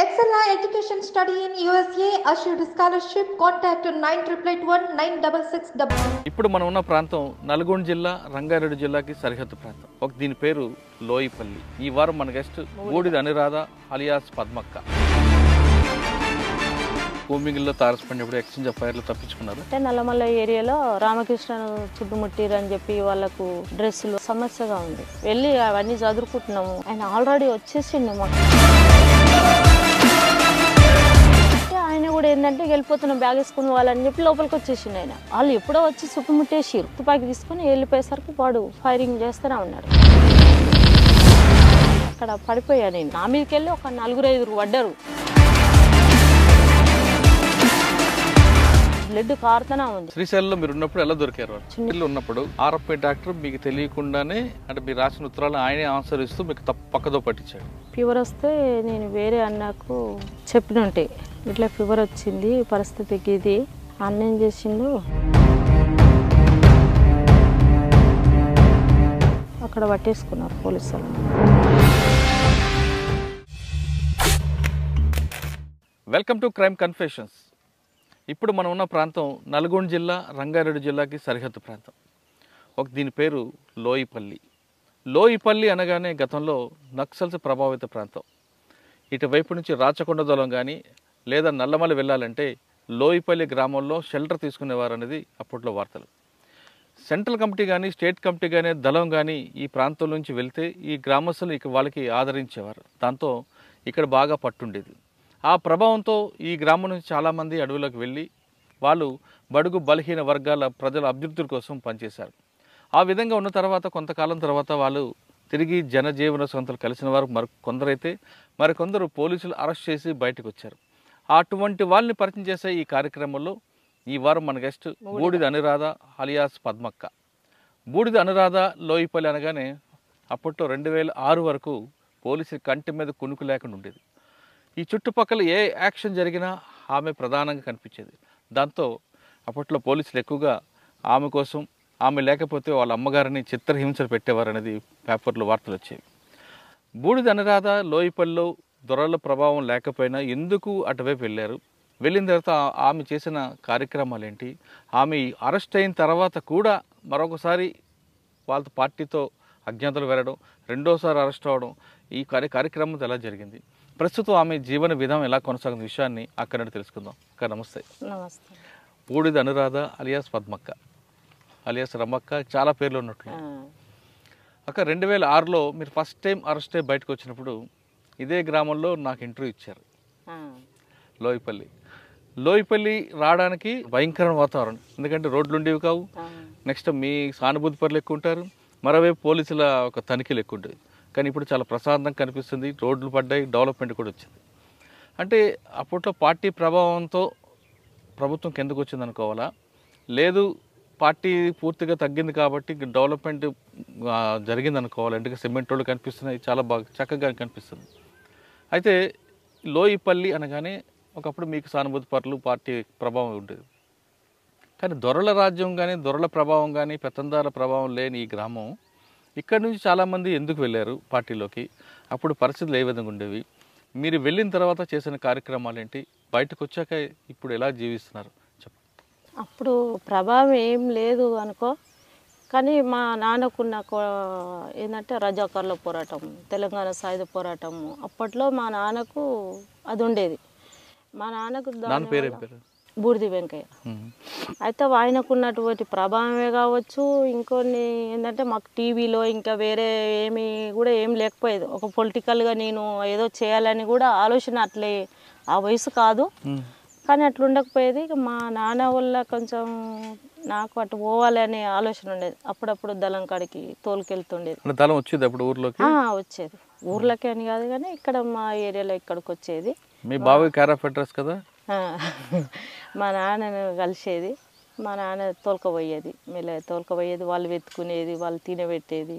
Excella Education Study in USA assured scholarship. Contact 9881 ఇప్పుడు మనం ఉన్న ప్రాంతం నల్గొండ జిల్లా రంగారెడ్డి జిల్లాకి సరిహద్దు ప్రాంతం. దీని పేరు లోయిపల్లి. ఈ వారం మన గెస్ట్ బూడిద అనురాధ అలియాస్ పద్మక్క. భూమిగిల్లో తారసపడినప్పుడు ఎక్స్చేంజ్ ఆఫ్ ఫైర్లు తప్పించుకున్నారు. అంటే నల్లమల్ల ఏరియాలో రామకృష్ణను చుట్టుముట్టిరు అని చెప్పి వాళ్ళకు డ్రెస్సులు సమస్యగా ఉంది. వెళ్ళి అవన్నీ చదువుకుంటున్నాము. ఆయన ఆల్రెడీ వచ్చేసిండు మాకు. ఆయన కూడా ఏంటంటే వెళ్ళిపోతున్న బ్యాగ్ వేసుకుని వాళ్ళని చెప్పి లోపలికి వచ్చేసిండు. ఆయన వాళ్ళు ఎప్పుడో వచ్చి చుట్టుముట్టేసిరు. తుపాకి తీసుకుని వెళ్ళిపోయేసరికి వాడు ఫైరింగ్ చేస్తూనే ఉన్నాడు. అక్కడ పడిపోయా నేను. నా మీదకి వెళ్ళి ఒక 4-5 పడ్డారు. బ్లడ్ కారుతూనే ఉంది. శ్రీశైలంలో మీరు ఉన్నప్పుడు ఎలా దొరికారు? చిన్నలు ఉన్నప్పుడు ఆర్ఎఫ్ఐ డాక్టర్ మీకు తెలియకుండానే అంటే మీరు రాసిన ఉత్తరాలను ఆయనే ఆన్సర్ ఇస్తూ మీకు పక్కదో పట్టించాడు. ఫీవర్ వస్తే నేను వేరే అన్నకు చెప్పినంటే ఇట్లా ఫీవర్ వచ్చింది, పరిస్థితికి ఇది అన్న ఏం చేసిండు, అక్కడ పట్టేసుకున్నారు పోలీసులు. Welcome to crime confessions. ఇప్పుడు మనం ఉన్న ప్రాంతం నల్గొండ జిల్లా రంగారెడ్డి జిల్లాకి సరిహద్దు ప్రాంతం. దీని పేరు లోయిపల్లి. లోయిపల్లి అనగానే గతంలో నక్సల్స్ ప్రభావిత ప్రాంతం. ఇటువైపు నుంచి రాచకొండ దళం కానీ లేదా నల్లమల్లి వెళ్ళాలంటే లోయిపల్లి గ్రామంలో షెల్టర్ తీసుకునేవారు అనేది అప్పట్లో వార్తలు. సెంట్రల్ కమిటీ కానీ స్టేట్ కమిటీ కానీ దళం కానీ ఈ ప్రాంతం నుంచి వెళ్తే ఈ గ్రామస్తులు వాళ్ళకి ఆదరించేవారు. దాంతో ఇక్కడ బాగా పట్టుండేది. ఆ ప్రభావంతో ఈ గ్రామం నుంచి చాలామంది అడవులకు వెళ్ళి వాళ్ళు బడుగు బలహీన వర్గాల ప్రజల అభ్యున్నతుల కోసం పనిచేశారు. ఆ విధంగా ఉన్న తర్వాత కొంతకాలం తర్వాత వాళ్ళు తిరిగి జనజీవన సంస్థలు కలిసిన వారు కొందరైతే మరికొందరు పోలీసులు అరెస్ట్ చేసి బయటకు వచ్చారు. అటువంటి వాళ్ళని పరిచయం చేసే ఈ కార్యక్రమంలో ఈ వారం మన గెస్ట్ బూడిద అనురాధ అలియాస్ పద్మక్క. బూడిద అనురాధ లోయిపల్లి అనగానే అప్పట్లో 2006 వరకు పోలీసుల కంటి మీద కునుకు లేకుండా ఉండేది. ఈ చుట్టుపక్కల ఏ యాక్షన్ జరిగినా ఆమె ప్రధానంగా కనిపించేది. దాంతో అప్పట్లో పోలీసులు ఎక్కువగా ఆమె కోసం, ఆమె లేకపోతే వాళ్ళ అమ్మగారిని చిత్రహింసలు పెట్టేవారు అనేది పేపర్లో వార్తలు వచ్చేవి. బూడిద అనురాధ లోయిపల్లిలో దొరల ప్రభావం లేకపోయినా ఎందుకు అటువైపు వెళ్ళారు? వెళ్ళిన తర్వాత ఆమె చేసిన కార్యక్రమాలు ఏంటి? ఆమె అరెస్ట్ అయిన తర్వాత కూడా మరొకసారి వాళ్ళ పార్టీతో అజ్ఞాతలు వెళ్ళడం, రెండోసారి అరెస్ట్ అవ్వడం, ఈ కార్యక్రమం ఎలా జరిగింది, ప్రస్తుతం ఆమె జీవన విధానం ఎలా కొనసాగుతున్న విషయాన్ని అక్కడ తెలుసుకుందాం. అక్క నమస్తే. నమస్తే. బూడిద అనురాధ అలియాస్ పద్మక్క అలియాస్ రమక్క, చాలా పేర్లు ఉన్నట్లు. అక్క 2006లో మీరు ఫస్ట్ టైం అరెస్ట్ అయ్యి బయటకు వచ్చినప్పుడు ఇదే గ్రామంలో నాకు ఇంటర్వ్యూ ఇచ్చారు. లోయిపల్లి రావడానికి భయంకరమైన వాతావరణం. ఎందుకంటే రోడ్లు ఉండేవి కావు. నెక్స్ట్ మీ సానుభూతి పరులు ఎక్కువ ఉంటారు, మరోవైపు పోలీసుల ఒక తనిఖీలు ఎక్కువ ఉండేవి. కానీ ఇప్పుడు చాలా ప్రశాంతంగా కనిపిస్తుంది. రోడ్లు పడ్డాయి, డెవలప్మెంట్ కూడా వచ్చింది. అంటే అప్పట్లో పార్టీ ప్రభావంతో ప్రభుత్వం కిందకు వచ్చింది అనుకోవాలా, లేదు పార్టీ పూర్తిగా తగ్గింది కాబట్టి డెవలప్మెంట్ జరిగింది అనుకోవాలి. అంటే సిమెంట్ రోడ్లు కనిపిస్తున్నాయి, చాలా బాగా చక్కగా కనిపిస్తుంది. అయితే లోయిపల్లి అనగానే ఒకప్పుడు మీకు సానుభూతి పరులు పార్టీ ప్రభావం ఉండేది. కానీ దొరల రాజ్యం కానీ దొరల ప్రభావం కానీ పెత్తందారుల ప్రభావం లేని ఈ గ్రామం, ఇక్కడ నుంచి చాలామంది ఎందుకు వెళ్ళారు పార్టీలోకి? అప్పుడు పరిస్థితులు ఏ విధంగా ఉండేవి? మీరు వెళ్ళిన తర్వాత చేసిన కార్యక్రమాలు ఏంటి? బయటకు వచ్చాక ఇప్పుడు ఎలా జీవిస్తున్నారు చెప్పండి. అప్పుడు ప్రభావం ఏం లేదు అనుకో, కానీ మా నాన్నకున్న ఏంటంటే రజాకార్ల పోరాటం, తెలంగాణ సాయుధ పోరాటం, అప్పట్లో మా నాన్నకు అది ఉండేది. మా నాన్నకు బూడిది వెంకయ్య. అయితే ఆయనకున్నటువంటి ప్రభావమే కావచ్చు, ఇంకొన్ని ఏంటంటే మాకు టీవీలో ఇంకా వేరే ఏం లేకపోయేది. ఒక పొలిటికల్గా నేను ఏదో చేయాలని కూడా ఆలోచన అట్లే, ఆ వయసు కాదు కానీ అట్లా ఉండకపోయేది. మా నాన్న వల్ల కొంచెం నాకు అటు పోవాలి అనే ఆలోచన ఉండేది. అప్పుడప్పుడు దళం కాడికి తోలుకెళ్తుండేది. దళం వచ్చేది అప్పుడు ఊర్లోకి? వచ్చేది. ఊర్లోకి అని కాదు కానీ ఇక్కడ మా ఏరియాలో ఇక్కడికి వచ్చేది. మీ బాబాయ్ కేర్ ఆఫ్ అడ్రస్ కదా? మా నాన్నను కలిసేది, మా నాన్న తోలుకపోయేది, మెల్ల తోలుకపోయేది, వాళ్ళు వెతుకునేది, వాళ్ళు తినబెట్టేది.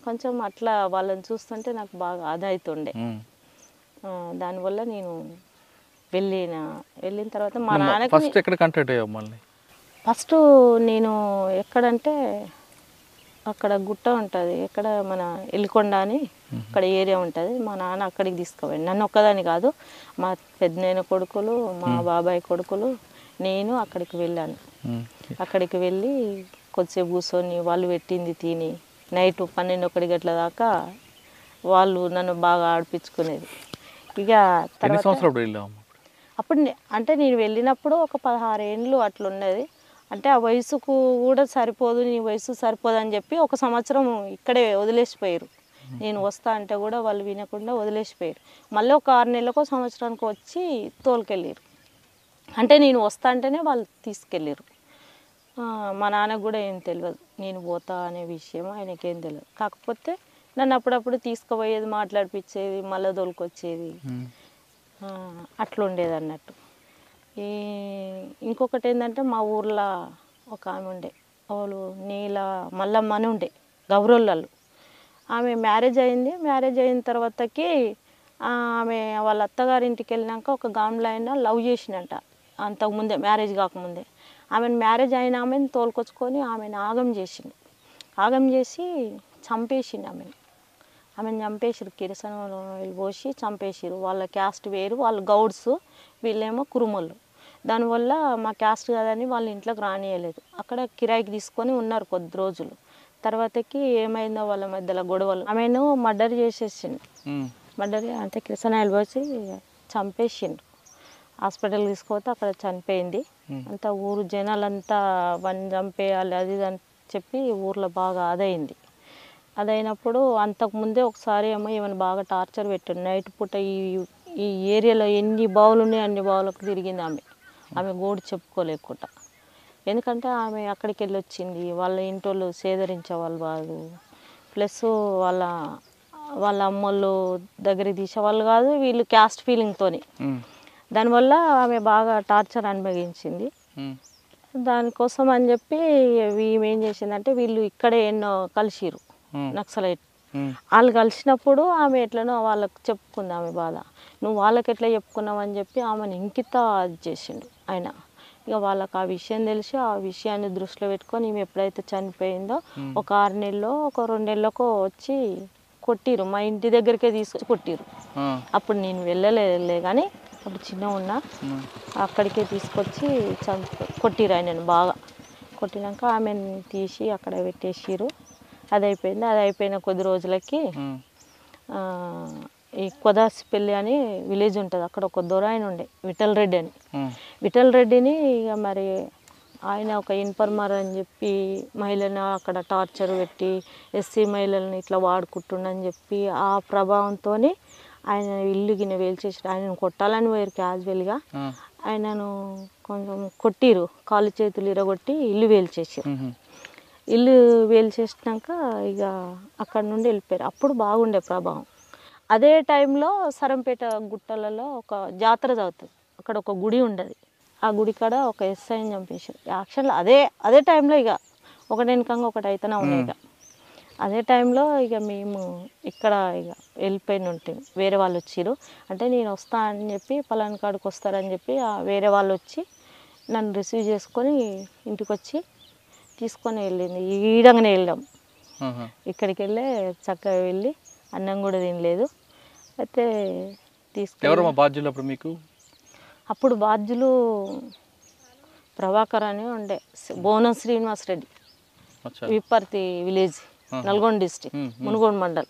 కొంచెం అట్లా వాళ్ళని చూస్తుంటే నాకు బాగా ఆదాయితుండే. దానివల్ల నేను వెళ్ళిన తర్వాత మా నాన్నకి ఫస్ట్ ఎక్కడ కాంటాక్ట్ అయ్యావు మళ్ళీ? ఫస్ట్ నేను ఎక్కడంటే అక్కడ గుట్ట ఉంటుంది, ఎక్కడ మన ఎల్లికొండ అని అక్కడ ఏరియా ఉంటుంది. మా నాన్న అక్కడికి తీసుకుపోయాడు. నన్ను ఒక్కదాని కాదు, మా పెద్దనాయన కొడుకులు, మా బాబాయ్ కొడుకులు, నేను అక్కడికి వెళ్ళాను. అక్కడికి వెళ్ళి కొద్దిసేపు కూర్చొని వాళ్ళు పెట్టింది తిని నైట్ 12-1 గంటల దాకా వాళ్ళు నన్ను బాగా ఆడిపించుకునేది. ఇక ఎన్ని సంవత్సరాలు వెళ్ళాము అప్పుడు అంటే నేను వెళ్ళినప్పుడు ఒక 16 ఏండ్లు అట్లున్నది. అంటే ఆ వయసుకు కూడా సరిపోదు, నీ వయసు సరిపోదు అని చెప్పి 1 సంవత్సరం ఇక్కడే వదిలేసిపోయారు. నేను వస్తా అంటే కూడా వాళ్ళు వినకుండా వదిలేసిపోయారు. మళ్ళీ ఒక 6 నెలలకో సంవత్సరానికి వచ్చి తోలుకెళ్ళారు. అంటే నేను వస్తా అంటేనే వాళ్ళు తీసుకెళ్ళారు. మా నాన్నకు కూడా ఏం తెలియదు నేను పోతా అనే విషయం, ఆయనకేం తెలియదు. కాకపోతే నన్ను అప్పుడప్పుడు తీసుకుపోయేది, మాట్లాడిపించేది, మళ్ళీ తోలుకొచ్చేది, అట్లా ఉండేది అన్నట్టు. ఇంకొకటి ఏంటంటే మా ఊర్లో ఒక ఆమె ఉండే, వాళ్ళు నీల మల్లమ్మ అని ఉండే, గౌరోళ్ళు. ఆమె మ్యారేజ్ అయింది. మ్యారేజ్ అయిన తర్వాతకి ఆమె వాళ్ళ అత్తగారింటికి వెళ్ళినాక ఒక గామ్లో అయినా లవ్ చేసినంట. అంతకుముందే మ్యారేజ్ కాకముందే ఆమెను మ్యారేజ్ అయిన ఆమెను తోలుకొచ్చుకొని ఆమెను ఆగం చేసిండు. ఆగం చేసి చంపేసిండు. ఆమెను చంపేసిరు, కిరసనంలో పోసి చంపేసిరు. వాళ్ళ క్యాస్ట్ వేరు, వాళ్ళు గౌడ్స్, వీళ్ళేమో కురుమలు. దానివల్ల మా క్యాస్ట్ కాదని వాళ్ళ ఇంట్లోకి రానియలేదు. అక్కడ కిరాయికి తీసుకొని ఉన్నారు కొద్ది రోజులు. తర్వాతకి ఏమైందో వాళ్ళ మధ్యలో గొడవలు, ఆమెను మర్డర్ చేసేసిండు. మర్డర్ అంటే కిరసనాయలు పోసి చంపేసిండు. హాస్పిటల్ తీసుకుపోతే అక్కడ చనిపోయింది. అంతా ఊరు జనాలంతా వన్ చంపేయాలి అది అని చెప్పి ఊర్లో బాగా అదైంది. అదైనప్పుడు అంతకుముందే ఒకసారి ఏమో ఏమైనా బాగా టార్చర్ పెట్టాడు. నైట్ పూట ఈ ఏరియాలో ఎన్ని బావులు ఉన్నాయి అన్ని బావులకు తిరిగింది ఆమె గోడు చెప్పుకోలేకుండా. ఎందుకంటే ఆమె అక్కడికి వెళ్ళి వచ్చింది, వాళ్ళ ఇంటోళ్ళు సేదరించేవాళ్ళు కాదు, ప్లస్ వాళ్ళ అమ్మోళ్ళు దగ్గరికి తీసేవాళ్ళు కాదు, వీళ్ళు క్యాస్ట్ ఫీలింగ్తోని. దానివల్ల ఆమె బాగా టార్చర్ అనుభవించింది. దానికోసం అని చెప్పి ఈమె ఏం చేసిందంటే, వీళ్ళు ఇక్కడే ఎన్నో కలిసిరు నక్సలైట్. వాళ్ళు కలిసినప్పుడు ఆమె ఎట్లనో వాళ్ళకి చెప్పుకుంది ఆమె బాధ. నువ్వు వాళ్ళకి ఎట్లా చెప్పుకున్నావు అని చెప్పి ఆమెను ఇంకిత అది చేసిండు ఆయన. ఇక వాళ్ళకి ఆ విషయం తెలిసి ఆ విషయాన్ని దృష్టిలో పెట్టుకొని ఈమె ఎప్పుడైతే చనిపోయిందో ఒక 6 నెలలో ఒక 2 నెలలకో వచ్చి కొట్టిరు. మా ఇంటి దగ్గరికే తీసుకొచ్చి కొట్టిరు. అప్పుడు నేను వెళ్ళలేదులే కానీ అప్పుడు చిన్నగా ఉన్నా, అక్కడికే తీసుకొచ్చి కొట్టిరు ఆయనను బాగా. కొట్టినాక ఆమెను తీసి అక్కడ పెట్టేసిరు. అది అయిపోయింది. అది అయిపోయిన కొద్ది రోజులకి ఈ కొదాసిపల్లి అని విలేజ్ ఉంటుంది, అక్కడ ఒక దొర ఆయన ఉండే, విఠల్ రెడ్డి అని. విఠల్ రెడ్డిని ఇక మరి ఆయన ఒక ఇన్ఫర్మర్ అని చెప్పి మహిళలను అక్కడ టార్చర్ పెట్టి ఎస్సీ మహిళలను ఇట్లా వాడుకుంటుండని చెప్పి ఆ ప్రభావంతో ఆయన ఇల్లు గిన్నె వేల్చేసారు. ఆయనను కొట్టాలని పోయారు క్యాజువల్గా. ఆయనను కొంచెం కొట్టిరు, కాళ్ళు చేతులు ఇరగొట్టి ఇల్లు వేల్చేసారు. ఇల్లు వేల్చేసినాక ఇక అక్కడ నుండి వెళ్ళిపోయారు. అప్పుడు బాగుండే ప్రభావం. అదే టైంలో సరంపేట గుట్టలలో ఒక జాతర జరుగుతుంది. అక్కడ ఒక గుడి ఉండదు. ఆ గుడి కాడ ఒక ఎస్ఐని చంపేసారు. యాక్షన్లో అదే టైంలో ఇక ఒకటి వెనకంగా ఒకటి అయితేనే ఉన్నాయి. ఇక అదే టైంలో ఇక మేము ఇక్కడ ఇక వెళ్ళిపోయిన ఉంటాం. వేరే వాళ్ళు వచ్చిర్రు. అంటే నేను వస్తా అని చెప్పి పలానా కాడికి వస్తారని చెప్పి వేరే వాళ్ళు వచ్చి నన్ను రిసీవ్ చేసుకొని ఇంటికి వచ్చి తీసుకొని వెళ్ళింది. ఈడంగానే వెళ్ళాం. ఇక్కడికి వెళ్ళి చక్కగా వెళ్ళి అన్నం కూడా తినలేదు. అయితే ఎవరమ్మా బాధ్యులు అప్పుడు మీకు? అప్పుడు బాధ్యులు ప్రభాకర్ అని ఉండే, బోనం శ్రీనివాస్ రెడ్డి, విప్పర్తి విలేజ్, నల్గొండ డిస్ట్రిక్ట్, మునుగోడు మండల్.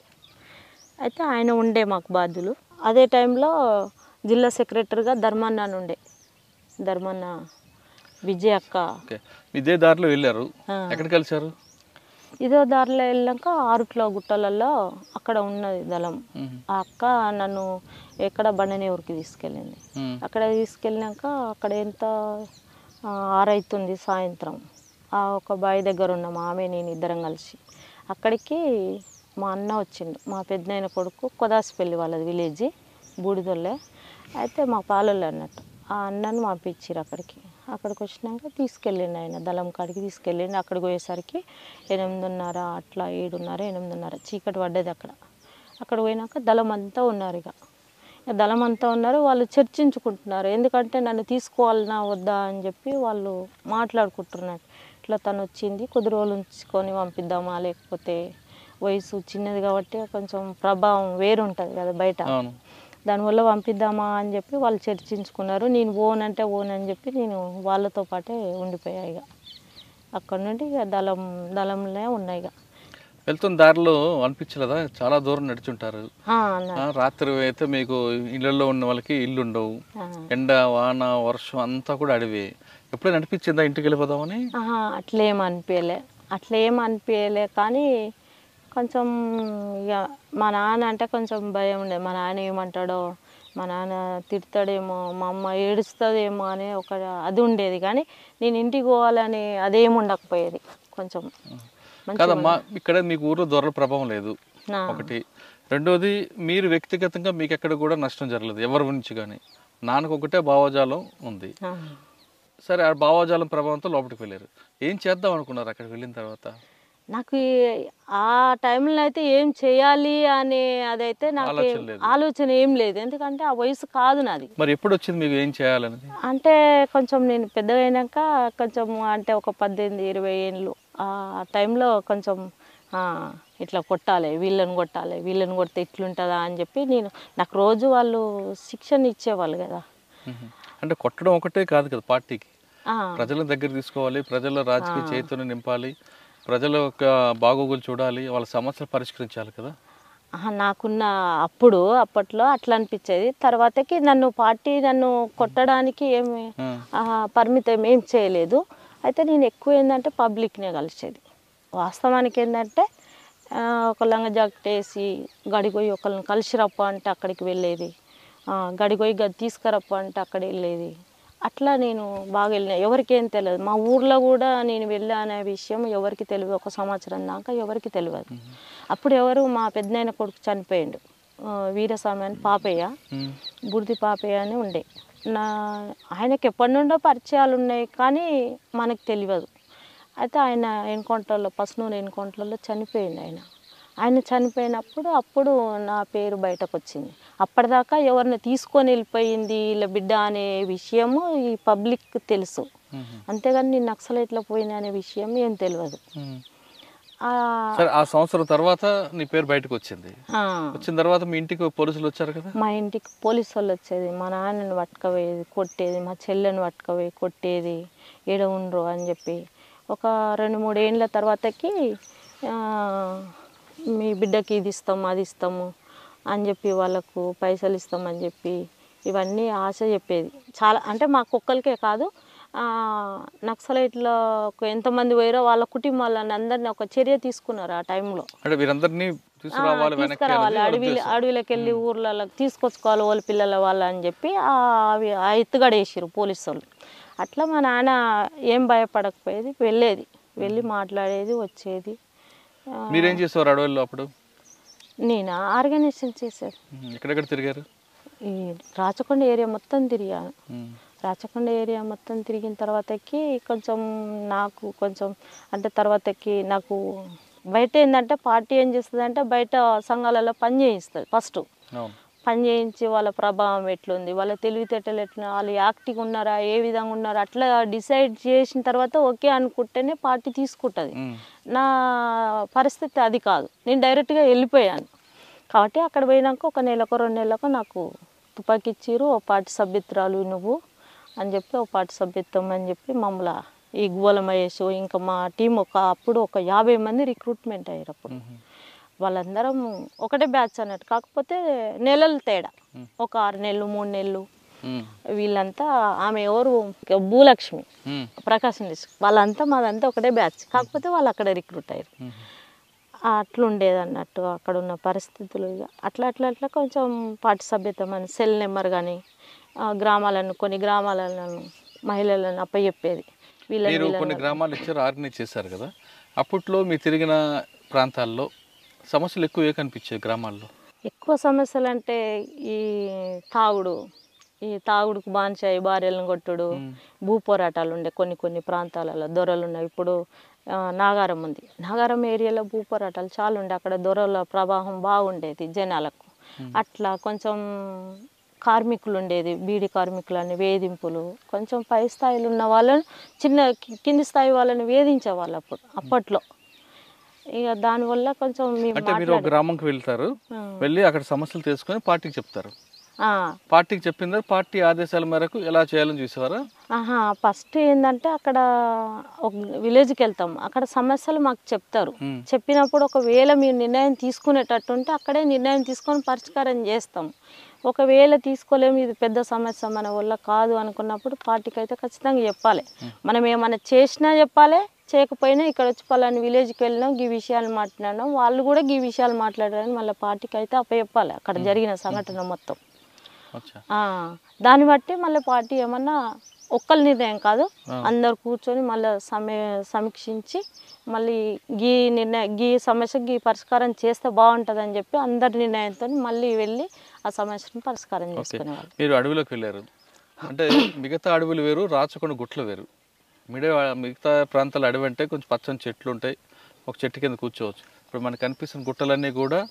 అయితే ఆయన ఉండే మాకు బాధ్యులు. అదే టైంలో జిల్లా సెక్రటరీగా ధర్మన్న అని ఉండే, ధర్మన్న విజయ్ అక్క. ఇదే దారిలో వెళ్ళారు, ఎక్కడ కలిసారు? ఇదో దారిలో వెళ్ళాక 6 కిలో గుట్టలలో అక్కడ ఉన్నది దళం. ఆ అక్క నన్ను ఎక్కడ బండనేవురికి తీసుకెళ్ళింది. అక్కడ తీసుకెళ్ళినాక అక్కడ ఎంత 6 అవుతుంది సాయంత్రం. ఒక బావి దగ్గర ఉన్నాం ఆమె నేను ఇద్దరం కలిసి. అక్కడికి మా అన్న వచ్చిండు, మా పెద్దనాయన కొడుకు, కొదాసిపల్లి వాళ్ళది విలేజ్, బూడిదొల్లే. అయితే మా పాలొల్లే అన్నట్టు. ఆ అన్నను పంపించారు అక్కడికి. అక్కడికి వచ్చినాక తీసుకెళ్ళిండు ఆయన, దళం కాడికి తీసుకెళ్ళిండు. అక్కడికి పోయేసరికి 8:30 అట్లా 7:30 8:30 చీకటి పడ్డది అక్కడ. అక్కడ పోయినాక దళం అంతా ఉన్నారు. ఇక దళం అంతా ఉన్నారు. వాళ్ళు చర్చించుకుంటున్నారు, ఎందుకంటే నన్ను తీసుకోవాలన్నా వద్దా అని చెప్పి వాళ్ళు మాట్లాడుకుంటున్నారు. ఇట్లా తను వచ్చింది, కొద్ది రోజులు ఉంచుకొని పంపిద్దామా లేకపోతే వయసు చిన్నది కాబట్టి కొంచెం ప్రభావం వేరుంటుంది కదా బయట. అవును. దానివల్ల పంపిద్దామా అని చెప్పి వాళ్ళు చర్చించుకున్నారు. నేను ఓనంటే ఓనని చెప్పి నేను వాళ్ళతో పాటే ఉండిపోయా. ఇక అక్కడ నుండి ఇక దళంలో ఉన్నాయి. ఇక వెళ్తున్న దారిలో అనిపించలేదా చాలా దూరం నడిచుంటారు, అన్నారు. రాత్రి అయితే మీకు ఇళ్ళల్లో ఉన్న వాళ్ళకి ఇల్లు ఉండవు, ఎండ వాన వర్షం అంతా కూడా అడవి, ఎప్పుడైనా అనిపించిందా ఇంటికి వెళ్ళిపోదామని? అట్లేం అనిపించలే కానీ కొంచెం ఇక మా నాన్న అంటే కొంచెం భయం ఉండేది. మా నాన్న ఏమంటాడో, మా నాన్న తిడతాడేమో, మా అమ్మ ఏడుస్తుందేమో అనే ఒక అది ఉండేది. కానీ నేను ఇంటికి పోవాలని అదేం ఉండకపోయేది. కొంచెం కాదమ్మా, ఇక్కడ మీకు ఊర్లో దొరల ప్రభావం లేదు ఒకటి, రెండోది మీరు వ్యక్తిగతంగా మీకు ఎక్కడ కూడా నష్టం జరగలేదు ఎవరి నుంచి కానీ, నాన్నకు ఒకటే భావజాలం ఉంది. సరే, ఆ భావజాలం ప్రభావంతో లోపలికి వెళ్ళారు. ఏం చేద్దాం అనుకున్నారు అక్కడికి వెళ్ళిన తర్వాత? నాకు ఆ టైంలో అయితే ఏం చేయాలి అనే అదైతే నాకు ఆలోచన ఏం లేదు. ఎందుకంటే ఆ వయసు కాదు నాది. మరి ఎప్పుడు వచ్చింది మీకు ఏం చేయాలని? అంటే కొంచెం నేను పెద్దగా అయినాక కొంచెం అంటే ఒక 18-20 ఏళ్ళు ఆ టైంలో కొంచెం ఇట్లా కొట్టాలి, వీళ్ళని కొడితే ఇట్లుంటుందా అని చెప్పి నాకు రోజు వాళ్ళు శిక్షణ ఇచ్చేవాళ్ళు కదా. అంటే కొట్టడం ఒకటే కాదు కదా, పార్టీకి ప్రజల దగ్గర తీసుకోవాలి, ప్రజల రాజకీయ చైతన్యం నింపాలి, ప్రజల యొక్క బాగోగులు చూడాలి, వాళ్ళ సమస్యలు పరిష్కరించాలి కదా. నాకున్న అప్పట్లో అట్లా అనిపించేది. తర్వాతకి పార్టీ నన్ను కొట్టడానికి ఏమి పరిమితం ఏం చేయలేదు. అయితే నేను ఎక్కువ ఏంటంటే పబ్లిక్నే కలిసేది. వాస్తవానికి ఏంటంటే ఒక లంగ జాకెట్ వేసి గడిపోయి ఒకళ్ళని కలిసిరప్ప అంటే అక్కడికి వెళ్ళేది, గడిపోయి గది తీసుకురప్ప అంటే అక్కడ వెళ్ళేది. అట్లా నేను బాగా వెళ్ళిన. ఎవరికేం తెలియదు, మా ఊర్లో కూడా నేను వెళ్ళా అనే విషయం ఎవరికి తెలియదు. ఒక సంవత్సరం దాకా ఎవరికి తెలియదు. అప్పుడు మా పెద్దనాయన కొడుకు చనిపోయిండు, వీరస్వామి అని పాపయ్య, బుడిది పాపయ్య అని ఉండే. ఆయనకి ఎప్పటి నుండో పరిచయాలు ఉన్నాయి కానీ మనకు తెలియదు. అయితే ఆయన ఎన్కౌంటర్లో, పసునూరు ఎన్కౌంటర్లో చనిపోయిండు. ఆయన చనిపోయినప్పుడు నా పేరు బయటకు వచ్చింది. అప్పటిదాకా ఎవరిని తీసుకొని వెళ్ళిపోయింది ఇలా బిడ్డ అనే విషయము ఈ పబ్లిక్ తెలుసు, అంతేగాని నేను నక్సలైట్లో పోయినా అనే విషయం ఏం తెలియదు. ఆ సంవత్సరం తర్వాత నీ పేరు బయటకు వచ్చింది. వచ్చిన తర్వాత మీ ఇంటికి పోలీసులు వచ్చారు కదా? మా ఇంటికి పోలీసు వాళ్ళు వచ్చేది, మా నాన్నని పట్టుకపోయేది, కొట్టేది, మా చెల్లెని పట్టుకపోయి కొట్టేది, ఏడ ఉండరు అని చెప్పి. ఒక 2-3 ఏళ్ళ తర్వాతకి మీ బిడ్డకి ఇది ఇస్తాము అది ఇస్తాము అని చెప్పి, వాళ్ళకు పైసలు ఇస్తామని చెప్పి ఇవన్నీ ఆశ చెప్పేది. చాలా అంటే మా కుక్కలకే కాదు, నక్సలైట్లో ఎంతమంది పోయారో వాళ్ళ కుటుంబాలను అందరినీ ఒక చర్య తీసుకున్నారు ఆ టైంలో. తీసుకురావాలి, అడవిలోకి వెళ్ళి ఊర్లలోకి తీసుకొచ్చుకోవాలి వాళ్ళ పిల్లల వాళ్ళ అని చెప్పి ఆ ఎత్తుగడేసారు పోలీసు వాళ్ళు. అట్లా మా నాన్న ఏం భయపడకపోయేది, వెళ్ళి మాట్లాడేది, వచ్చేది. మీరేం చేసేవారు అడవుల్లో అప్పుడు? నేను ఆర్గనైజేషన్ చేశాను. ఎక్కడెక్కడ తిరిగారు? ఈ రాచకొండ ఏరియా మొత్తం తిరిగాను. రాచకొండ ఏరియా మొత్తం తిరిగిన తర్వాతకి నాకు అంటే తర్వాతకి నాకు బయట ఏంటంటే పార్టీ ఏం చేస్తుంది అంటే బయట సంఘాలలో పని చేయిస్తుంది. ఫస్ట్ పని చేయించి వాళ్ళ ప్రభావం ఎట్లుంది, వాళ్ళ తెలివితేటలు ఎట్లా, వాళ్ళు యాక్టివ్గా ఉన్నారా, ఏ విధంగా ఉన్నారా, అట్లా డిసైడ్ చేసిన తర్వాత ఓకే అనుకుంటేనే పార్టీ తీసుకుంటుంది. నా పరిస్థితి అది కాదు, నేను డైరెక్ట్గా వెళ్ళిపోయాను. కాబట్టి అక్కడ పోయినాక 1 నెలకో 2 నెలలకు నాకు తుపాకీ ఇచ్చిర్రు. ఓ పార్టీ సభ్యత్రాలు నువ్వు అని చెప్పి, ఓ పార్టీ సభ్యత్వం అని చెప్పి మమ్మల్ని ఈ గువ్వల మహేష్ ఇంకా మా టీం అప్పుడు ఒక 50 మంది రిక్రూట్మెంట్ అయ్యారు. అప్పుడు వాళ్ళందరం ఒకటే బ్యాచ్ అన్నట్టు, కాకపోతే నెలలు తేడా, ఒక 6 నెలలు 3 నెలలు. వీళ్ళంతా ఆమె ఎవరు భూలక్ష్మి, ప్రకాశం డిస్ట్రిక్ట్, వాళ్ళంతా మాదంతా ఒకటే బ్యాచ్, కాకపోతే వాళ్ళు అక్కడ రిక్రూట్ అయ్యారు. అట్లుండేది అన్నట్టు అక్కడ ఉన్న పరిస్థితులు. అట్లా కొంచెం పార్టీ సభ్యత్వం అని సెల్ నెంబర్ కానీ కొన్ని గ్రామాలను మహిళలను అప్పచెప్పేది. కొన్ని గ్రామాలు ఇచ్చారు, ఆర్గనైజ్ చేశారు కదా. అప్పట్లో మీరు తిరిగిన ప్రాంతాల్లో సమస్యలు ఎక్కువ కనిపించాయి గ్రామాల్లో? ఎక్కువ సమస్యలు అంటే ఈ తాగుడుకు బానిసాయి, భార్యలను కొట్టుడు, భూ పోరాటాలు ఉండే కొన్ని ప్రాంతాలలో దొరలు ఉన్నాయి. ఇప్పుడు నాగారం ఉంది, నాగారం ఏరియాలో భూ పోరాటాలు చాలా ఉండే, అక్కడ దొరల ప్రభావం బాగుండేది జనాలకు. అట్లా కొంచెం కార్మికులు ఉండేది, బీడీ కార్మికులని వేధింపులు, కొంచెం పై స్థాయిలో ఉన్న వాళ్ళని కింది స్థాయి వాళ్ళని వేధించేవాళ్ళు అప్పట్లో. ఇక దానివల్ల కొంచెం మేము అంటే మీరు ఒక గ్రామంకి వెళ్తారు, వెళ్ళి అక్కడ సమస్యలు తెలుసుకొని పార్టీకి చెప్తారు. ఆ, పార్టీకి చెప్పిన తర్వాత పార్టీ ఆదేశాల మేరకు ఎలా చేయాలని చూసేవారా? ఫస్ట్ ఏంటంటే అక్కడ ఒక విలేజ్కి వెళ్తాం, అక్కడ సమస్యలు మాకు చెప్తారు. చెప్పినప్పుడు ఒకవేళ మీరు నిర్ణయం తీసుకునేటట్టు ఉంటే అక్కడే నిర్ణయం తీసుకొని పరిష్కారం చేస్తాం. ఒకవేళ తీసుకోలేము, ఇది పెద్ద సమస్య మన వల్ల కాదు అనుకున్నప్పుడు పార్టీకి అయితే ఖచ్చితంగా చెప్పాలి. మనం ఏమైనా చేసినా చెప్పాలి, చేయకపోయినా ఇక్కడ వచ్చి పలాని విలేజ్కి వెళ్ళినాం, ఈ విషయాలు మాట్లాడినాం, వాళ్ళు కూడా ఈ విషయాలు మాట్లాడారని మళ్ళీ పార్టీకి అయితే అప్పచెప్పాలి అక్కడ జరిగిన సంఘటన మొత్తం. దాన్ని బట్టి మళ్ళీ పార్టీ ఏమన్నా ఒక్కరి నిర్ణయం కాదు, అందరు కూర్చొని మళ్ళీ సమీక్షించి మళ్ళీ గీ సమస్యకి పరిష్కారం చేస్తే బాగుంటుంది అని చెప్పి అందరి నిర్ణయంతో మళ్ళీ వెళ్ళి ఆ సమస్యను పరిష్కారం చేసుకునేవాళ్ళు. మీరు అడవిలోకి వెళ్ళారు అంటే మిగతా అడవులు వేరు, రాచకొండ గుట్లు వేరు. మిగతా ప్రాంతాల అడవి అంటే కొంచెం పచ్చని చెట్లు ఉంటాయి, ఒక చెట్టు కింద కూర్చోవచ్చు. ఇప్పుడు మనకు కనిపిస్తున్న గుట్టలన్నీ కూడా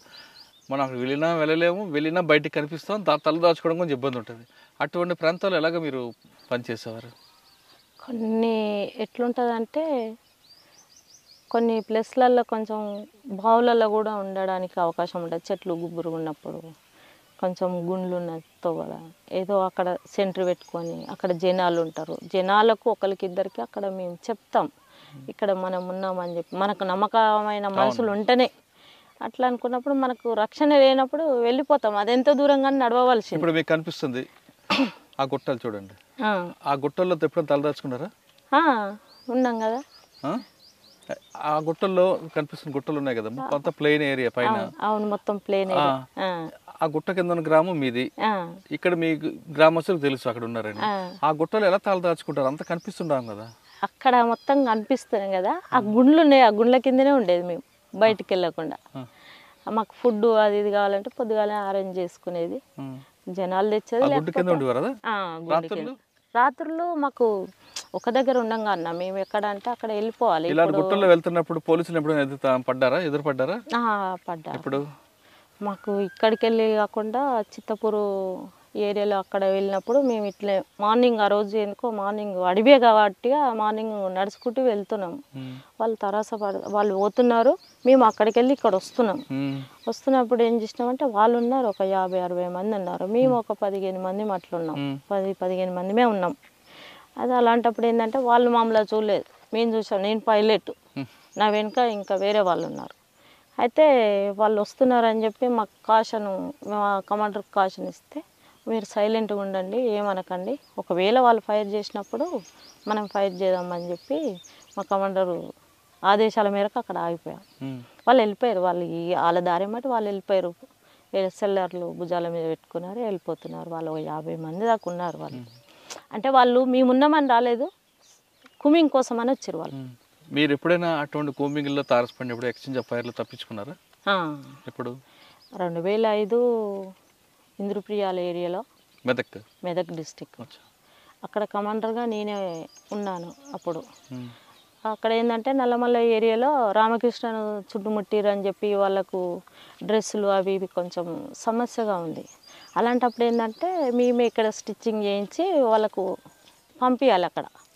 మనం అక్కడ వెళ్ళలేము, వెళ్ళినా బయటికి కనిపిస్తాం, తల దాచుకోవడం కొంచెం ఇబ్బంది ఉంటుంది. అటువంటి ప్రాంతాలు ఎలాగ మీరు పనిచేసేవారు? కొన్ని ఎట్లుంటుందంటే కొన్ని ప్లేస్లలో కొంచెం బావులలో కూడా ఉండడానికి అవకాశం ఉంటుంది. చెట్లు గుబ్బురు ఉన్నప్పుడు కొంచెం గుండ్లు ఉన్న తోవల ఏదో అక్కడ సెంటర్ పెట్టుకొని అక్కడ జనాలు ఉంటారు, జనాలకు ఒకరికిద్దరికి అక్కడ మేము చెప్తాం ఇక్కడ మనం ఉన్నామని చెప్పి. మనకు నమ్మకమైన మనుషులు ఉంటేనే అట్లా అనుకున్నప్పుడు మనకు రక్షణ లేనప్పుడు వెళ్ళిపోతాం, అదెంత దూరంగా నడవవలసింది. ఇప్పుడు మీకు కనిపిస్తుంది ఆ గుట్టలు చూడండి, ఆ గుట్టల్లో ఎప్పుడైనా తలదాచుకున్నారా? ఉన్నాం కదా. ఆ గుట్టల్లో కనిపిస్తున్న గుట్టలు ఉన్నాయి కదా, మొత్తం ప్లెయిన్ ఏరియా పైన. అవును, మొత్తం ప్లెయిన్ ఏరియా. ఆ గుట్ట కింద ఉన్న గ్రామం మీది, ఇక్కడ మీ గ్రామస్తులకు తెలుసు అక్కడ ఉన్నారని. ఆ గుట్టలు ఎలా తలదాచుకుంటారు? అంత కనిపిస్తుంటాం కదా, అక్కడ మొత్తం కనిపిస్తున్నాం కదా. ఆ గుండ్లు ఉన్నాయి, ఆ గుండ్ల కిందనే ఉండేది మేము, బయటికి వెళ్ళకుండా. మాకు ఫుడ్ అది ఇది కావాలంటే పొద్దుగాల అరేంజ్ చేసుకునేది, జనాలు తెచ్చేది. రాత్రులు మాకు ఒక దగ్గర ఉండంగా అన్న మేము ఎక్కడ అంటే అక్కడ వెళ్ళిపోవాలి. గుట్టల్లో వెళ్తున్నప్పుడు పోలీసులు ఎప్పుడు పడ్డారా? ఎదురుపడ్డారా? పడ్డారు. ఇప్పుడు మాకు ఇక్కడికి వెళ్ళి కాకుండా చిత్తపూరు ఏరియాలో అక్కడ వెళ్ళినప్పుడు మేము ఇట్లే మార్నింగ్, ఆ రోజు ఎందుకో మార్నింగ్ అడివే కాబట్టి మార్నింగ్ నడుచుకుంటూ వెళ్తున్నాం. వాళ్ళు వాళ్ళు పోతున్నారు, మేము అక్కడికి వెళ్ళి ఇక్కడ వస్తున్నప్పుడు ఏం చేసినామంటే వాళ్ళు ఉన్నారు ఒక 50-60 మంది ఉన్నారు, మేము ఒక 15 మంది అట్లున్నాం, 10-15 మందిమే ఉన్నాం. అది అలాంటప్పుడు ఏంటంటే వాళ్ళు మామూలుగా చూడలేదు, మేము చూసాం. నేను పైలట్, నా వెనుక ఇంకా వేరే వాళ్ళు ఉన్నారు. అయితే వాళ్ళు వస్తున్నారని చెప్పి మాకు మా కమాండర్కి కాషన్ ఇస్తే, మీరు సైలెంట్గా ఉండండి, ఏమనకండి, ఒకవేళ వాళ్ళు ఫైర్ చేసినప్పుడు మనం ఫైర్ చేద్దామని చెప్పి మా కమాండరు ఆదేశాల మేరకు అక్కడ ఆగిపోయాం. వాళ్ళు వెళ్ళిపోయారు, వాళ్ళ దారి బట్టి వాళ్ళు వెళ్ళిపోయారు. సెల్లర్లు భుజాల మీద పెట్టుకున్నారు, వెళ్ళిపోతున్నారు. వాళ్ళు 50 మంది దాకా ఉన్నారు. వాళ్ళు అంటే వాళ్ళు మేమున్నామని రాలేదు, కుమింగ్ కోసం అని వచ్చారు వాళ్ళు. మీరు ఎప్పుడైనా అటువంటి కూంబింగ్లో తారసపడినప్పుడు ఎక్స్చేంజ్ ఆఫ్ ఫైర్లో తప్పించుకున్నారా? ఎప్పుడు? 2005 ఇంద్రప్రియాల ఏరియాలో, మెదక్ డిస్టిక్. అక్కడ కమాండర్గా నేనే ఉన్నాను అప్పుడు. అక్కడ ఏంటంటే నల్లమల్ల ఏరియాలో రామకృష్ణను చుట్టుముట్టిరు అని చెప్పి వాళ్ళకు డ్రెస్సులు అవి ఇవి కొంచెం సమస్యగా ఉంది. అలాంటప్పుడు ఏంటంటే మేమే ఇక్కడ స్టిచ్చింగ్ చేయించి వాళ్ళకు పంపించాలి.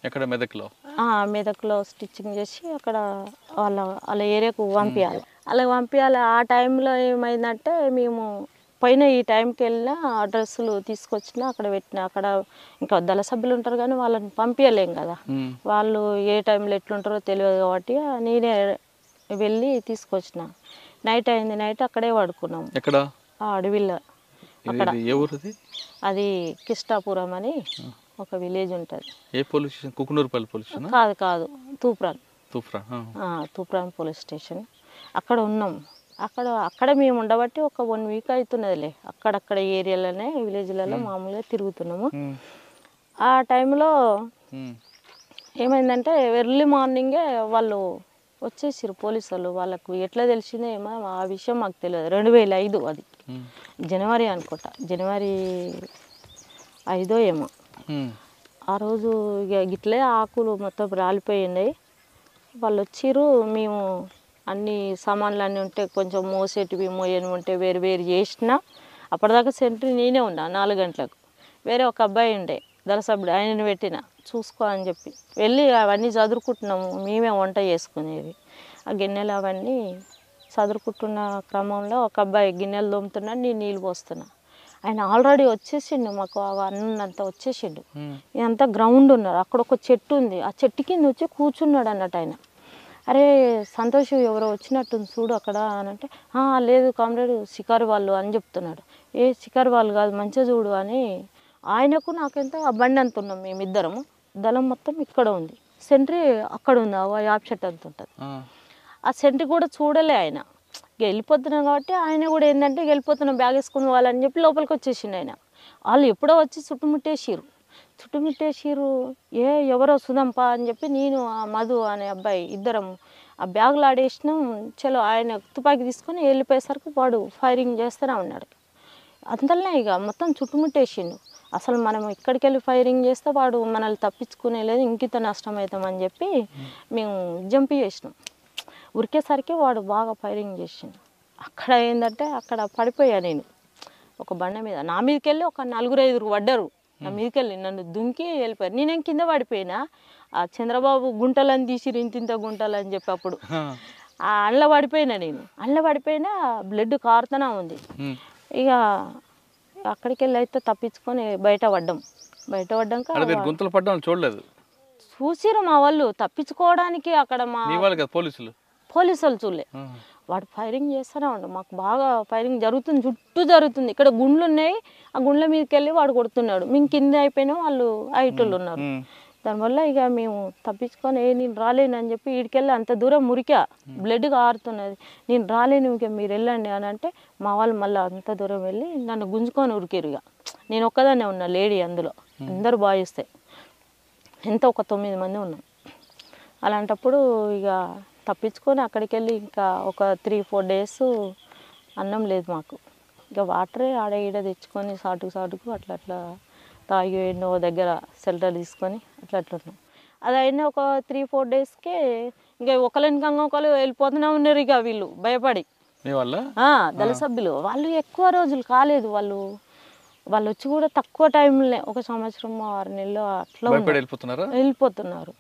ఎక్కడ? మెదక్లో స్టిచ్చింగ్ చేసి అక్కడ వాళ్ళ ఏరియాకు పంపించాలి. అలా పంపించాలి. ఆ టైంలో ఏమైందంటే మేము పైన ఈ టైంకి వెళ్ళినా ఆ డ్రెస్సులు తీసుకొచ్చినా అక్కడ పెట్టినా, అక్కడ ఇంకా దళ సభ్యులు ఉంటారు కానీ వాళ్ళని పంపించలేం కదా, వాళ్ళు ఏ టైంలో ఎట్లుంటారో తెలియదు కాబట్టి నేనే వెళ్ళి తీసుకొచ్చిన. నైట్ అయింది, నైట్ అక్కడే పడుకున్నాం. ఆ అడవిలో. అక్కడ అది కిష్టాపురం అని ఒక విలేజ్ ఉంటుంది. ఏ police station? Kukunoorpally police station? కాదు, తూప్రాన్ పోలీస్ స్టేషన్. అక్కడ ఉన్నాం. అక్కడ మేము ఉండబట్టి ఒక 1 వీక్ అవుతున్నదిలే. అక్కడక్కడ ఏరియాలోనే విలేజ్లలో మామూలుగా తిరుగుతున్నాము. ఆ టైంలో ఏమైందంటే ఎర్లీ మార్నింగే వాళ్ళు వచ్చేసారు పోలీసు వాళ్ళు. వాళ్ళకు ఎట్లా తెలిసిందో ఏమో ఆ విషయం మాకు తెలియదు. 2005 అది జనవరి అనుకుంటా, జనవరి 5 ఏమో. ఆ రోజు ఇక గిట్లే ఆకులు మొత్తం రాలిపోయినాయి. వాళ్ళు వచ్చిర్రు, మేము అన్ని సామాన్లు అన్నీ ఉంటే కొంచెం మోసేటివి మోయని ఉంటే వేరు వేరు చేసిన. అప్పటిదాకా సెంట్రీ నేనే ఉన్నా 4 గంటలకు. వేరే ఒక అబ్బాయి ఉండే దళసభ్యుడు, ఆయనను పెట్టిన చూసుకో అని చెప్పి వెళ్ళి అవన్నీ చదువుకుంటున్నాము. మేమే వంట చేసుకునేది. ఆ గిన్నెలు అవన్నీ చదురుకుంటున్న క్రమంలో ఒక అబ్బాయి గిన్నెలు తోముతున్నాడు, నేను నీళ్ళు పోస్తున్నా. ఆయన ఆల్రెడీ వచ్చేసిండు, మాకు అన్నంతా వచ్చేసిండు. ఇదంతా గ్రౌండ్ ఉన్నారు, అక్కడ ఒక చెట్టు ఉంది, ఆ చెట్టు కింద వచ్చి కూర్చున్నాడు అన్నట్టు ఆయన. అరే సంతోష్ ఎవరో వచ్చినట్టుంది చూడు అక్కడ అని అంటే, లేదు కామ్రేడ్ షికారు వాళ్ళు అని చెప్తున్నాడు. ఏ షికారు వాళ్ళు కాదు, మంచిగా చూడు అని. ఆయనకు నాకెంత బండి అంత ఉన్నాం మేమిద్దరము, దళం మొత్తం ఇక్కడ ఉంది, సెంట్రీ అక్కడ ఉంది, యాప్ చెట్టు అంత ఉంటుంది. ఆ సెంట్రీ కూడా చూడలే ఆయన. ఇక వెళ్ళిపోతున్నాం కాబట్టి ఆయన కూడా ఏంటంటే వెళ్ళిపోతున్నాం బ్యాగ్ వేసుకుని వాళ్ళని చెప్పి లోపలికి వచ్చేసిండు ఆయన. వాళ్ళు ఎప్పుడో వచ్చి చుట్టుముట్టేసిరు. ఎవరో సుధంపా అని చెప్పి నేను ఆ మధు అనే అబ్బాయి ఇద్దరం ఆ బ్యాగులు ఆడేసినాం. చలో ఆయన తుపాకీ తీసుకొని వెళ్ళిపోయేసరికి వాడు ఫైరింగ్ చేస్తూనే ఉన్నాడు. అంతలోనే ఇక మొత్తం చుట్టుముట్టేసిండు. అసలు మనం ఇక్కడికి వెళ్ళి ఫైరింగ్ చేస్తే వాడు మనల్ని తప్పించుకునే లేదు, ఇంకిత నష్టం అవుతామని చెప్పి మేము జంప్ చేసినాం. ఉరికేసరికి వాడు బాగా ఫైరింగ్ చేసిండు. అక్కడ ఏంటంటే అక్కడ పడిపోయా నేను ఒక బండ మీద. నా మీదకి వెళ్ళి ఒక 4-5 పడ్డారు. నా మీదకి వెళ్ళి నన్ను దుంకి వెళ్ళిపోయారు. నేనేం కింద పడిపోయినా. ఆ చంద్రబాబు గుంటలని తీసిరు, ఇంత గుంటలు అని చెప్పి అప్పుడు ఆ అండ్ల పడిపోయినా నేను. అండ్ల పడిపోయినా బ్లడ్ కారుతూనే ఉంది. ఇక అక్కడికి వెళ్ళి అయితే తప్పించుకొని బయట పడ్డాక గుంతలు పడ్డం చూడలేదు, చూసిరు మా వాళ్ళు తప్పించుకోవడానికి. అక్కడ మా పోలీసులు చూడలే. వాడు ఫైరింగ్ చేస్తూనే ఉండు, మాకు బాగా ఫైరింగ్ జరుగుతుంది, చుట్టూ జరుగుతుంది. ఇక్కడ గుండ్లు ఉన్నాయి, ఆ గుండ్ల మీదకి వెళ్ళి వాడు కొడుతున్నాడు. మేము కింద అయిపోయినా, వాళ్ళు ఐటోళ్ళు ఉన్నారు. దానివల్ల ఇక మేము తప్పించుకొని నేను రాలేను అని చెప్పి వీడికెళ్ళి అంత దూరం మురికా, బ్లడ్ కారుతున్నది. నేను రాలేను, ఇక మీరు వెళ్ళండి అని అంటే మా వాళ్ళు మళ్ళీ అంత దూరం వెళ్ళి నన్ను గుంజుకొని ఉరికిరు. ఇక నేను ఒక్కదాన్నే ఉన్నా లేడీ, అందులో అందరూ బాయిస్తే ఎంత ఒక 9 మంది ఉన్నాం. అలాంటప్పుడు ఇక తప్పించుకొని అక్కడికి వెళ్ళి ఇంకా ఒక 3-4 డేస్ అన్నం లేదు మాకు. ఇక వాటరే ఆడ ఈడ తెచ్చుకొని సాటుకు అట్లా తాగి ఎన్నో దగ్గర షెల్టర్ తీసుకొని అట్లా ఉన్నాం. అది అయినా ఒక 3-4 డేస్కే ఇంకా ఒకరినికంగా ఒకరు వెళ్ళిపోతూనే ఉన్నారు. ఇక వీళ్ళు భయపడి దళ సభ్యులు వాళ్ళు ఎక్కువ రోజులు కాలేదు, వాళ్ళు వచ్చి కూడా తక్కువ టైంలో 1 సంవత్సరం 6 నెలలు అట్లా వెళ్ళిపోతున్నారు.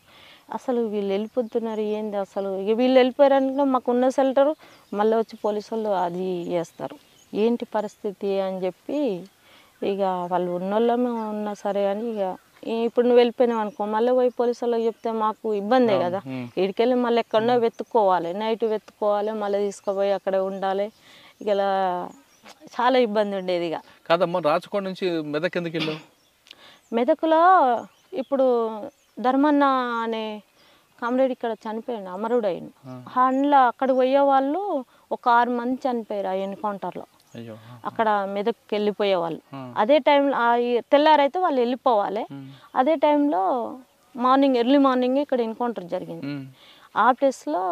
అసలు వీళ్ళు వెళ్ళిపోతున్నారు ఏంది అసలు. ఇక వీళ్ళు వెళ్ళిపోయారనుకో మాకున్న షెల్టరు మళ్ళీ వచ్చి పోలీసు వాళ్ళు అది చేస్తారు, ఏంటి పరిస్థితి అని చెప్పి ఇక వాళ్ళు ఉన్నోళ్ళమే ఉన్నా సరే అని ఇక ఇప్పుడు నువ్వు వెళ్ళిపోయినావు అనుకో మళ్ళీ పోయి పోలీసు వాళ్ళకి చెప్తే మాకు ఇబ్బందే కదా. ఇక్కడికెళ్ళి మళ్ళీ ఎక్కడో వెతుక్కోవాలి, నైట్ వెతుక్కోవాలి, మళ్ళీ తీసుకుపోయి అక్కడ ఉండాలి. ఇక ఇలా చాలా ఇబ్బంది ఉండేది. ఇక కాదమ్మా, రాచకొండ నుంచి మెదక్ ఎందుకు వెళ్ళావు? మెదక్లో ఇప్పుడు ధర్మన్న అనే కామ్రేడ్ ఇక్కడ చనిపోయాడు, అమరుడు అయ్యిండు. అందులో అక్కడికి పోయే వాళ్ళు ఒక 6 మంది చనిపోయారు ఆ ఎన్కౌంటర్లో. అక్కడ మెదక్కి వెళ్ళిపోయేవాళ్ళు. అదే టైంలో తెల్లారైతే వాళ్ళు వెళ్ళిపోవాలి. అదే టైంలో ఎర్లీ మార్నింగ్ ఇక్కడ ఎన్కౌంటర్ జరిగింది. ఆ ప్లేస్లో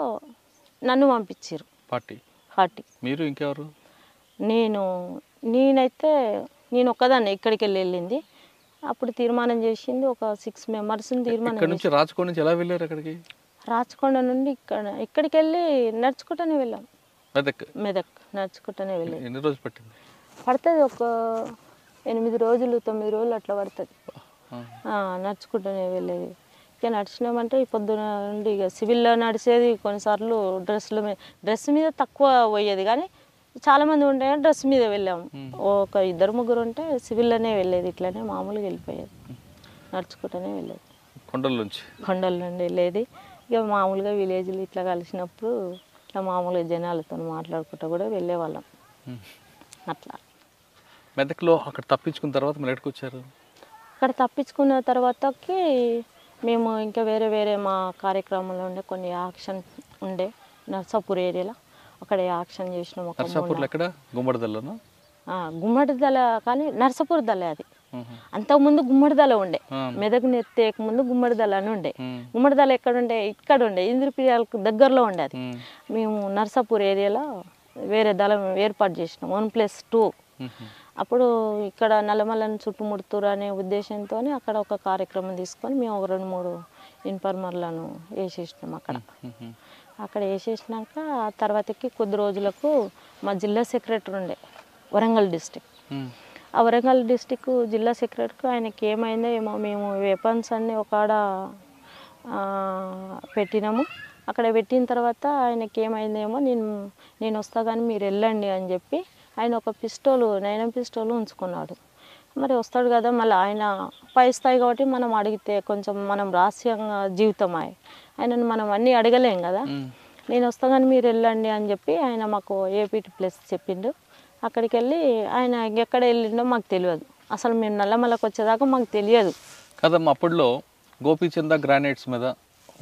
నన్ను పంపించారు పార్టీ. మీరు ఇంకెవరు? నేనైతే నేను ఒక్కదాన్ని ఇక్కడికి వెళ్ళింది. అప్పుడు తీర్మానం చేసింది ఒక 6 మెంబర్స్ని తీర్మానం. రాచకొండ నుంచి ఎలా వెళ్ళారు అక్కడికి? రాచకొండ నుండి ఇక్కడికి వెళ్ళి నడుచుకుంటూనే వెళ్ళాం. మెదక్ నడుచుకుంటూనే వెళ్ళాం. ఎన్ని రోజులు పట్టింది? పడుతుంది ఒక 8 రోజులు 9 రోజులు అట్లా పడుతుంది. నడుచుకుంటూనే వెళ్ళేది. ఇక నడిచినామంటే ఈ పొద్దున నుండి ఇక సివిల్లో నడిచేది, కొన్నిసార్లు డ్రెస్ మీద తక్కువ పోయేది, కానీ చాలామంది ఉంటే డ్రెస్ మీద వెళ్ళాము. ఒక 2-3 ఉంటే సివిల్లోనే వెళ్ళేది, ఇట్లానే మామూలుగా వెళ్ళిపోయేది, నడుచుకుంటూనే వెళ్ళేది. కొండల నుండి వెళ్ళేది. ఇక మామూలుగా విలేజ్లు ఇట్లా కలిసినప్పుడు ఇట్లా మామూలుగా జనాలతో మాట్లాడుకుంటూ కూడా వెళ్ళేవాళ్ళం. అట్లా మెదక్లో అక్కడ తప్పించుకున్న తర్వాత మీరు ఎక్కడికి వచ్చారు? అక్కడ తప్పించుకున్న తర్వాతకి మేము ఇంకా వేరే మా కార్యక్రమంలో ఉండే కొన్ని యాక్షన్ ఉండే నర్సాపూర్ ఏరియాలో, అక్కడ యాక్షన్ చేసినాం. గుమ్మడిదల కానీ నర్సాపూర్ దళ అది. అంతకుముందు గుమ్మడిదల ఉండే, మెదక్ నెత్తేక ముందు గుమ్మడిదల అని ఉండే. గుమ్మడిదల ఇక్కడ ఉండే ఇంద్రప్రియాలకు దగ్గరలో ఉండే. అది మేము నర్సాపూర్ ఏరియాలో వేరే దళం ఏర్పాటు చేసినాం 1+2. అప్పుడు ఇక్కడ నల్లమల్లని చుట్టుముడుతురు అనే ఉద్దేశంతో అక్కడ ఒక కార్యక్రమం తీసుకొని మేము ఒక 2-3 ఇన్ఫార్మర్లను వేసేసినాం అక్కడ వేసేసినాక ఆ తర్వాతకి కొద్ది రోజులకు మా జిల్లా సెక్రటరీ ఉండే వరంగల్ డిస్టిక్. ఆ వరంగల్ డిస్టిక్ జిల్లా సెక్రటరీకి ఆయనకి ఏమైందో ఏమో, మేము వెపన్స్ అన్నీ ఒక ఆడ పెట్టినాము. అక్కడ పెట్టిన తర్వాత ఆయనకి ఏమైందేమో నేను వస్తా కానీ మీరు వెళ్ళండి అని చెప్పి ఆయన ఒక నైనం పిస్టోలు ఉంచుకున్నాడు. మరి వస్తాడు కదా, మళ్ళీ ఆయన పై స్థాయి కాబట్టి మనం అడిగితే కొంచెం మనం రహస్యంగా జీవితం ఆయనను మనం అన్నీ అడగలేం కదా. నేను వస్తా కానీ మీరు వెళ్ళండి అని చెప్పి ఆయన మాకు ఏపీటీ ప్లేస్ చెప్పిండు. అక్కడికి వెళ్ళి ఆయన ఎక్కడ వెళ్ళిండో మాకు తెలియదు. అసలు మేము నల్లమల్లకి వచ్చేదాకా మాకు తెలియదు కదమ్మా. అప్పట్లో గోపీచంద గ్రానైట్స్ మీద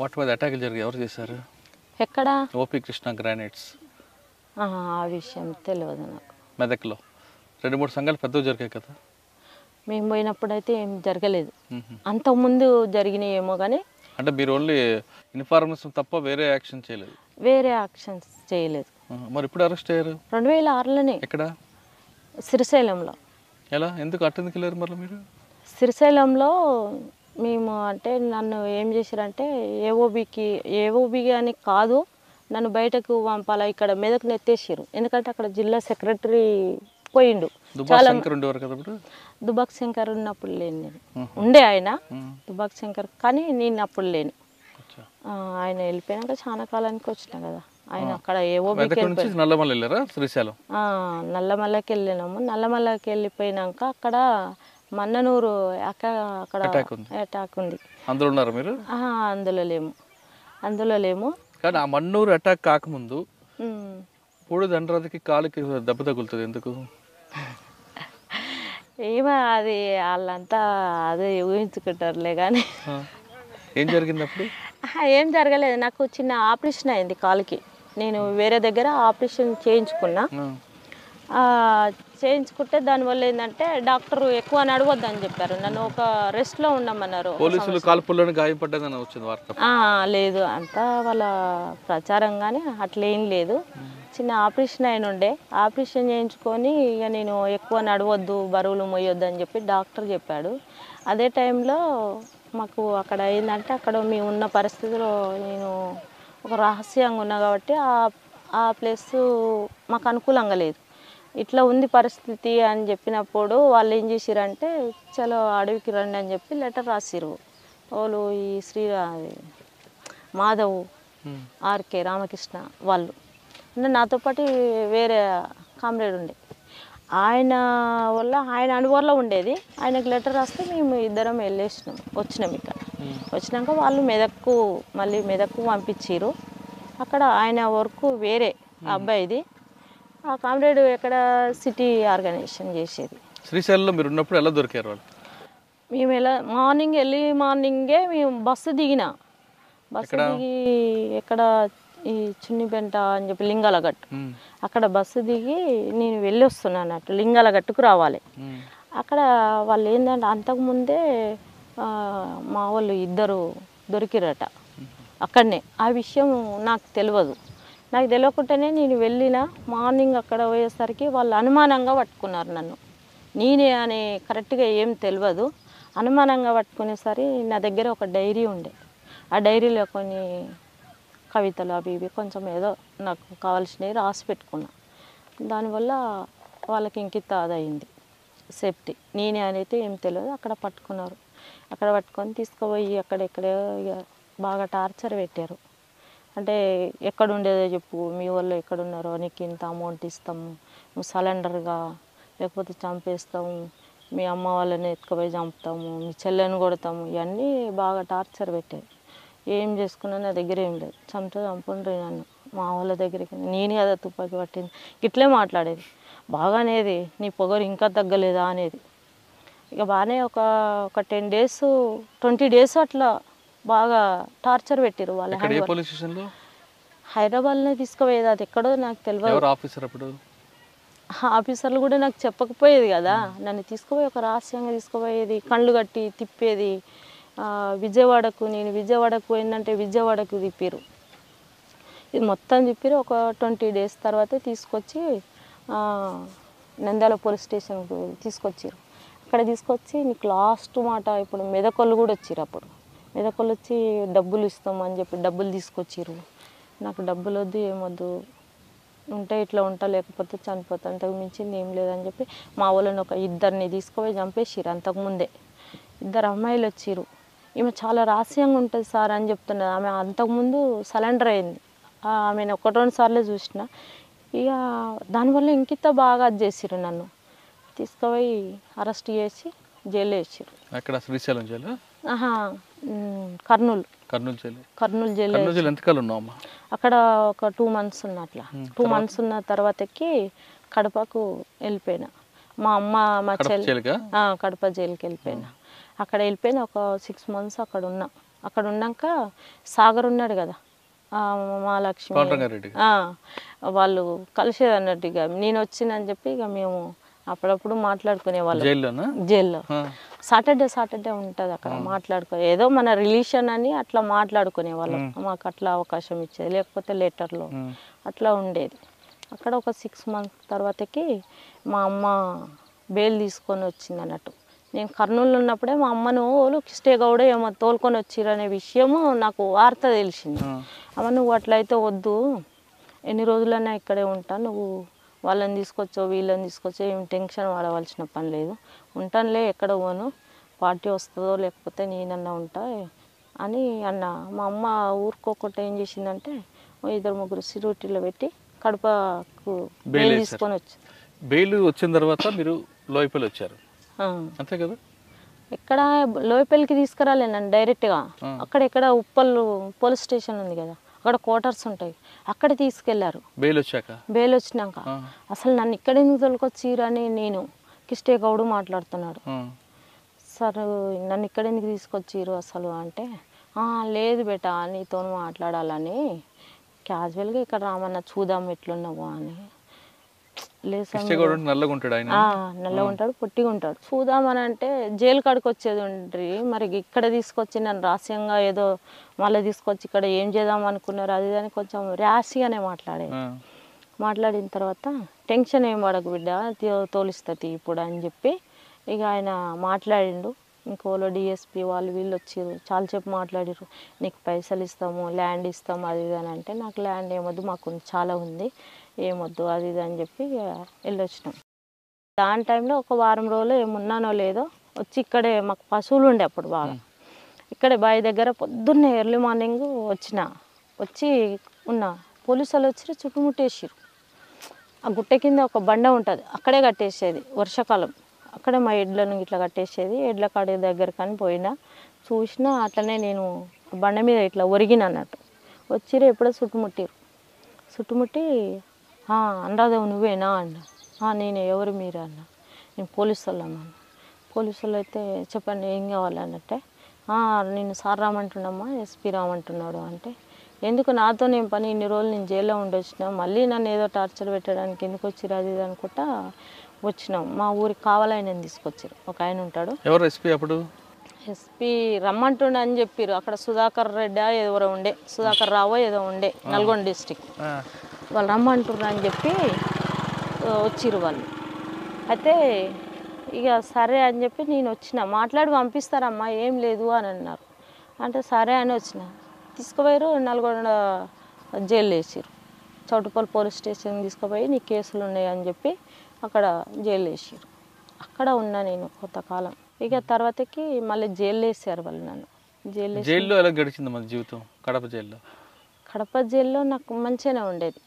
వాటి మీద అటాకులు జరిగి ఎవరు చేశారు? ఎక్కడ? OP Krishna granites. ఆ విషయం తెలియదు నాకు. మెదక్లో 2-3 సంఘాలు పెద్దవి జరిగాయి కదా. మేము పోయినప్పుడు అయితే ఏం జరగలేదు. అంతకుముందు జరిగినాయి ఏమో కానీ. అంటే మీరు ఓన్లీ ఇన్ఫర్మేషన్ తప్ప వేరే యాక్షన్ చేయలేదు? వేరే యాక్షన్స్ చేయలేదు. మరి ఇప్పుడు అరెస్ట్ అయ్యారు? 2006లోనే. ఎక్కడ? శ్రీశైలంలో. ఎలా, ఎందుకు అట్టెందుకు వెళ్ళారు మళ్ళీ మీరు? శ్రీశైలంలో మేము అంటే నన్ను ఏం చేశారంటే ఏఓబి అని కాదు, నన్ను బయటకు పంపాలా, ఇక్కడ మెదక్ నెత్తేసారు. ఎందుకంటే అక్కడ జిల్లా సెక్రటరీ పోయిండు. దుబాక్ శంకర్ ఉన్నప్పుడు లేను నేను, ఉండే ఆయన దుబాక్ శంకర్, కానీ నేను అప్పుడు లేను. ఆయన వెళ్ళిపోయినాక చాలా కాలానికి వచ్చినా కదా. ఆయన అక్కడ నల్లమల్లకి వెళ్ళినాము. నల్లమల్లకి వెళ్ళిపోయినాక అక్కడ మన్ననూరు అక్కడ అటాక్ ఉంది. అందులో లేము. కానీ ఆ మన్నూరు అటాక్ కాకముందు పూడి దండరాజుకి కాలుకి దెబ్బ తగులుతుంది ఎందుకు? ఏమో అది వాళ్ళంతా అదే ఊహించుకుంటారులే. కానీ ఏం జరిగింది అప్పుడు? ఏం జరగలేదు. నాకు చిన్న ఆపరేషన్ అయింది కాలుకి. నేను వేరే దగ్గర ఆపరేషన్ చేయించుకున్నా. చేయించుకుంటే దానివల్ల ఏంటంటే డాక్టర్ ఎక్కువ నడవద్దు అని చెప్పారు. నన్ను ఒక రెస్ట్లో ఉండమన్నారు. పోలీసులు కాల్పుల్లోనే గాయపడ్డదని వచ్చింది వార్త. లేదు, అంతా వాళ్ళ ప్రచారం, కానీ అట్లేం లేదు. చిన్న ఆపరేషన్ అయిన ఉండే. ఆపరేషన్ చేయించుకొని ఇక నేను ఎక్కువ నడవద్దు, బరువులు మోయొద్దు అని చెప్పి డాక్టర్ చెప్పాడు. అదే టైంలో మాకు అక్కడ ఏంటంటే అక్కడ మేము ఉన్న పరిస్థితిలో నేను ఒక రహస్యంగా ఉన్నా కాబట్టి ఆ ప్లేస్ మాకు అనుకూలంగా లేదు. ఇట్లా ఉంది పరిస్థితి అని చెప్పినప్పుడు వాళ్ళు ఏం చేసిరంటే చలో అడవికి రండి అని చెప్పి లెటర్ రాసిరు. వాళ్ళు ఈ మాధవ్, ఆర్కే రామకృష్ణ వాళ్ళు. అంటే నాతో పాటు వేరే కామ్రేడ్ ఉండే. ఆయన వల్ల ఆయన అనుభవంలో ఉండేది. ఆయనకు లెటర్ రాస్తే మేము ఇద్దరం వచ్చినాం. ఇక్కడ వచ్చినాక వాళ్ళు మళ్ళీ మెదక్కు పంపించారు. అక్కడ ఆయన వర్క్ వేరే అబ్బాయిది. ఆ కామ్రేడ్ ఎక్కడ సిటీ ఆర్గనైజేషన్ చేసేది. శ్రీశైలంలో మీరు ఉన్నప్పుడు ఎలా దొరికారు వాళ్ళు? మేము మార్నింగే మేము బస్సు దిగి ఎక్కడ ఈ చున్నిపెంట అని చెప్పి లింగాలగట్టు, అక్కడ బస్సు దిగి నేను వెళ్ళి వస్తున్నాను అన్నట్టు. లింగాలగట్టుకు రావాలి. అక్కడ వాళ్ళు ఏంటంటే అంతకుముందే మా వాళ్ళు ఇద్దరు దొరికిరట అక్కడనే. ఆ విషయం నాకు తెలియదు. నాకు తెలియకుండానే నేను వెళ్ళిన మార్నింగ్ అక్కడ పోయేసరికి వాళ్ళు అనుమానంగా పట్టుకున్నారు నన్ను. నేనే అని కరెక్ట్గా ఏం తెలియదు. అనుమానంగా పట్టుకునేసరి నా దగ్గర ఒక డైరీ ఉండే. ఆ డైరీలో కొన్ని కవితలు అవి ఇవి కొంచెం ఏదో నాకు కావాల్సినవి రాసి పెట్టుకున్నా. దానివల్ల వాళ్ళకి ఇంకిత అదయింది సేఫ్టీ. నేనే అనేది ఏం తెలియదు. అక్కడ పట్టుకున్నారు. అక్కడ పట్టుకొని తీసుకుపోయి అక్కడెక్కడే బాగా టార్చర్ పెట్టారు. అంటే ఎక్కడ ఉండేదో చెప్పు, మీ వాళ్ళు ఎక్కడున్నారో, నీకు ఇంత అమౌంట్ ఇస్తాము, నువ్వు సరెండర్గా, లేకపోతే చంపేస్తాము, మీ అమ్మ వాళ్ళని ఎత్తుకుపోయి చంపుతాము, మీ చెల్లెని కొడతాము, ఇవన్నీ బాగా టార్చర్ పెట్టారు. ఏం చేసుకున్నా నా దగ్గర ఏం లేదు. చంపుండ్రి నన్ను మా వాళ్ళ దగ్గరికి. నేనే కదా తుపాకి పట్టింది. ఇట్లే మాట్లాడేది. బాగా అనేది నీ పొగరు ఇంకా తగ్గలేదా అనేది. ఇక బాగానే ఒక 10 days 20 days అట్లా బాగా టార్చర్ పెట్టారు వాళ్ళు. హైదరాబాద్లో తీసుకుపోయేది. అది ఎక్కడో నాకు తెలియదు. ఆఫీసర్లు కూడా నాకు చెప్పకపోయేది కదా. నన్ను తీసుకుపోయి ఒక రహస్యంగా తీసుకుపోయేది. కళ్ళు కట్టి తిప్పేది. నేను విజయవాడకు పోయిందంటే విజయవాడకు తిప్పారు. ఇది మొత్తం తిప్పారు. ఒక 20 days తర్వాత తీసుకొచ్చి నంద్యాల పోలీస్ స్టేషన్కు తీసుకొచ్చారు. అక్కడ తీసుకొచ్చి నీకు లాస్ట్ మాట, ఇప్పుడు మెదకోళ్ళు కూడా వచ్చారు. అప్పుడు మెదకోళ్ళు వచ్చి డబ్బులు ఇస్తామని చెప్పి డబ్బులు తీసుకొచ్చారు. నాకు డబ్బులు వద్దు, ఏమొద్దు, ఉంటే ఇట్లా ఉంటా, లేకపోతే చనిపోతా, అంతకు మించింది ఏం లేదని చెప్పి మా వాళ్ళని ఒక 2 తీసుకుపోయి చంపేసిరు. అంతకుముందే 2 అమ్మాయిలు వచ్చారు. ఈమె చాలా రహస్యంగా ఉంటుంది సార్ అని చెప్తున్నది. ఆమె అంతకుముందు సరెండర్ అయింది. ఆమెను 1-2 సార్లే చూసిన. ఇక దానివల్ల ఇంకింత బాగా అది చేసిర్రు, నన్ను తీసుకుపోయి అరెస్ట్ చేసి జైల్లో వేసారు. అక్కడ శ్రీశైలం జైలు? ఆహా, Kurnool. Kurnool jail. Kurnool jail. Kurnool jail ఎంతకాలం ఉన్నావమ్మా? అక్కడ ఒక 2 మంత్స్ ఉన్నా. అట్లా 2 మంత్స్ ఉన్న తర్వాతకి కడపకు వెళ్ళిపోయినా. మా అమ్మ మా చెల్లి కడప జైలుకి వెళ్ళిపోయినా. అక్కడ వెళ్ళిపోయినా ఒక 6 మంత్స్ అక్కడ ఉన్నా. అక్కడ ఉన్నాక సాగర్ ఉన్నాడు కదా, మా లక్ష్మి, వాళ్ళు కలిసేది అన్నట్టు. ఇక నేను వచ్చిందని చెప్పి ఇక మేము అప్పుడప్పుడు మాట్లాడుకునే వాళ్ళం జైల్లో. సాటర్డే ఉంటుంది అక్కడ మాట్లాడుకునే, ఏదో మన రిలేషన్ అని అట్లా మాట్లాడుకునే వాళ్ళం. మాకు అట్లా అవకాశం ఇచ్చేది, లేకపోతే లెటర్లో అట్లా ఉండేది. అక్కడ ఒక 6 మంత్స్ తర్వాతకి మా అమ్మ బెయిల్ తీసుకొని వచ్చింది అన్నట్టు. నేను కర్నూలులో ఉన్నప్పుడే మా అమ్మను వాళ్ళు కిష్టే గౌడ ఏమో తోలుకొని వచ్చిర్రు అనే విషయము నాకు వార్త తెలిసింది. అమ్మ నువ్వు అట్లయితే వద్దు, ఎన్ని రోజులైనా ఇక్కడే ఉంటా, నువ్వు వాళ్ళని తీసుకొచ్చో వీళ్ళని తీసుకొచ్చో ఏం టెన్షన్ పడవలసిన పని లేదు, ఉంటానులే, ఎక్కడ పోను, పార్టీ వస్తుందో లేకపోతే నేనన్నా ఉంటా అని అన్న. మా అమ్మ ఊరుకోకుండా ఏం చేసిందంటే 2-3 సిరూటీలో పెట్టి కడపకు బెయిల్ తీసుకొని వచ్చింది. బెయిల్ వచ్చిన తర్వాత మీరు లోయపల్లి వచ్చారు అంతే కదా? ఎక్కడ లోయపల్లికి తీసుకురాలే నన్ను డైరెక్ట్గా. అక్కడ ఉప్పల్ పోలీస్ స్టేషన్ ఉంది కదా, అక్కడ క్వార్టర్స్ ఉంటాయి, అక్కడ తీసుకెళ్లారు బెయిల్ వచ్చినాక. అసలు నన్ను ఇక్కడ ఎందుకు తోలుకొచ్చిరని నేను కిష్టే గౌడు మాట్లాడుతున్నాడు. సార్ నన్ను ఇక్కడ ఎందుకు తీసుకొచ్చిరు అసలు అంటే, లేదు బేటా నీతో మాట్లాడాలని క్యాజువల్గా ఇక్కడ రామన్నా చూద్దాం ఎట్లున్నావు అని. లేదు సార్, నల్లగా ఉంటాడు, పొట్టిగా ఉంటాడు, చూద్దామని అంటే జైలు కాడికి వచ్చేది ఉండ్రి, మరి ఇక్కడ తీసుకొచ్చి నన్ను రహస్యంగా ఏదో మళ్ళీ తీసుకొచ్చి ఇక్కడ ఏం చేద్దాం అనుకున్నారు అది అని కొంచెం ర్యాష్గానే మాట్లాడిన తర్వాత టెన్షన్ ఏం పడకు బిడ్డ, తోలిస్తుంది ఇప్పుడు అని చెప్పి ఇక ఆయన మాట్లాడిండు. ఇంకోలో డిఎస్పీ వాళ్ళు వీళ్ళు వచ్చారు, చాలాసేపు మాట్లాడారు. నీకు పైసలు ఇస్తాము, ల్యాండ్ ఇస్తాము అది ఇది అని అంటే, నాకు ల్యాండ్ ఏమొద్దు, మాకు చాలా ఉంది, ఏమొద్దు అది ఇది అని చెప్పి వెళ్ళొచ్చినాం. దాని టైంలో ఒక వారం రోజులు ఏమున్నానో లేదో వచ్చి ఇక్కడే మాకు పశువులు ఉండే అప్పుడు బాగా, ఇక్కడే బావి దగ్గర పొద్దున్నే ఎర్లీ మార్నింగ్ వచ్చి ఉన్నా. పోలీసు వాళ్ళు వచ్చి చుట్టుముట్టేసారు. ఆ గుట్ట కింద ఒక బండ ఉంటుంది, అక్కడే కట్టేసేది వర్షాకాలం, అక్కడే మా ఎడ్లను ఇట్లా కట్టేసేది. ఎడ్ల కాడి దగ్గర కానీ పోయినా చూసినా అట్లనే నేను బండ మీద ఇట్లా ఒరిగిన అన్నట్టు. వచ్చిరు ఎప్పుడో చుట్టుముట్టి అనురాధ నువ్వేనా అన్న. నేను ఎవరు మీరు అన్న. నేను పోలీసు వాళ్ళమ్మా. పోలీసు వాళ్ళు అయితే చెప్పండి ఏం కావాలన్నట్టే. నేను సార్ రామంటున్నామ్మా, ఎస్పీ రామంటున్నాడు అంటే, ఎందుకు నాతో నేను పని, ఇన్ని రోజులు నేను జైల్లో ఉండొచ్చినా, మళ్ళీ నన్ను ఏదో టార్చర్ పెట్టడానికి ఎందుకు వచ్చిరు అది ఇది అనుకుంటా వచ్చినాం. మా ఊరికి కావాలని తీసుకొచ్చారు, ఒక ఆయన ఉంటాడు. ఎవరు ఎస్పీ అప్పుడు? ఎస్పీ రమ్మంటుండ అని చెప్పారు. అక్కడ సుధాకర్ రెడ్డి ఎవరో ఉండే, సుధాకర్ రావో ఏదో ఉండే, నల్గొండ డిస్టిక్. వాళ్ళు రమ్మంటున్నారు అని చెప్పి వచ్చిర్రు వాళ్ళు. అయితే ఇక సరే అని చెప్పి నేను వచ్చిన, మాట్లాడి పంపిస్తారమ్మా ఏం లేదు అని అన్నారు. అంటే సరే అని వచ్చిన, తీసుకుపోయారు నల్గొండ జైలు వేసారు. చౌటుపల్లి పోలీస్ స్టేషన్ తీసుకుపోయి నీ కేసులు ఉన్నాయి అని చెప్పి అక్కడ జైలు వేసారు. అక్కడ ఉన్నా నేను కొంతకాలం. ఇక తర్వాతకి మళ్ళీ జైలు వేసారు వాళ్ళు నన్ను. జైల్లో ఎలా గడిచింది మన జీవితం? కడప జైల్లో నాకు మంచిగానే ఉండేది,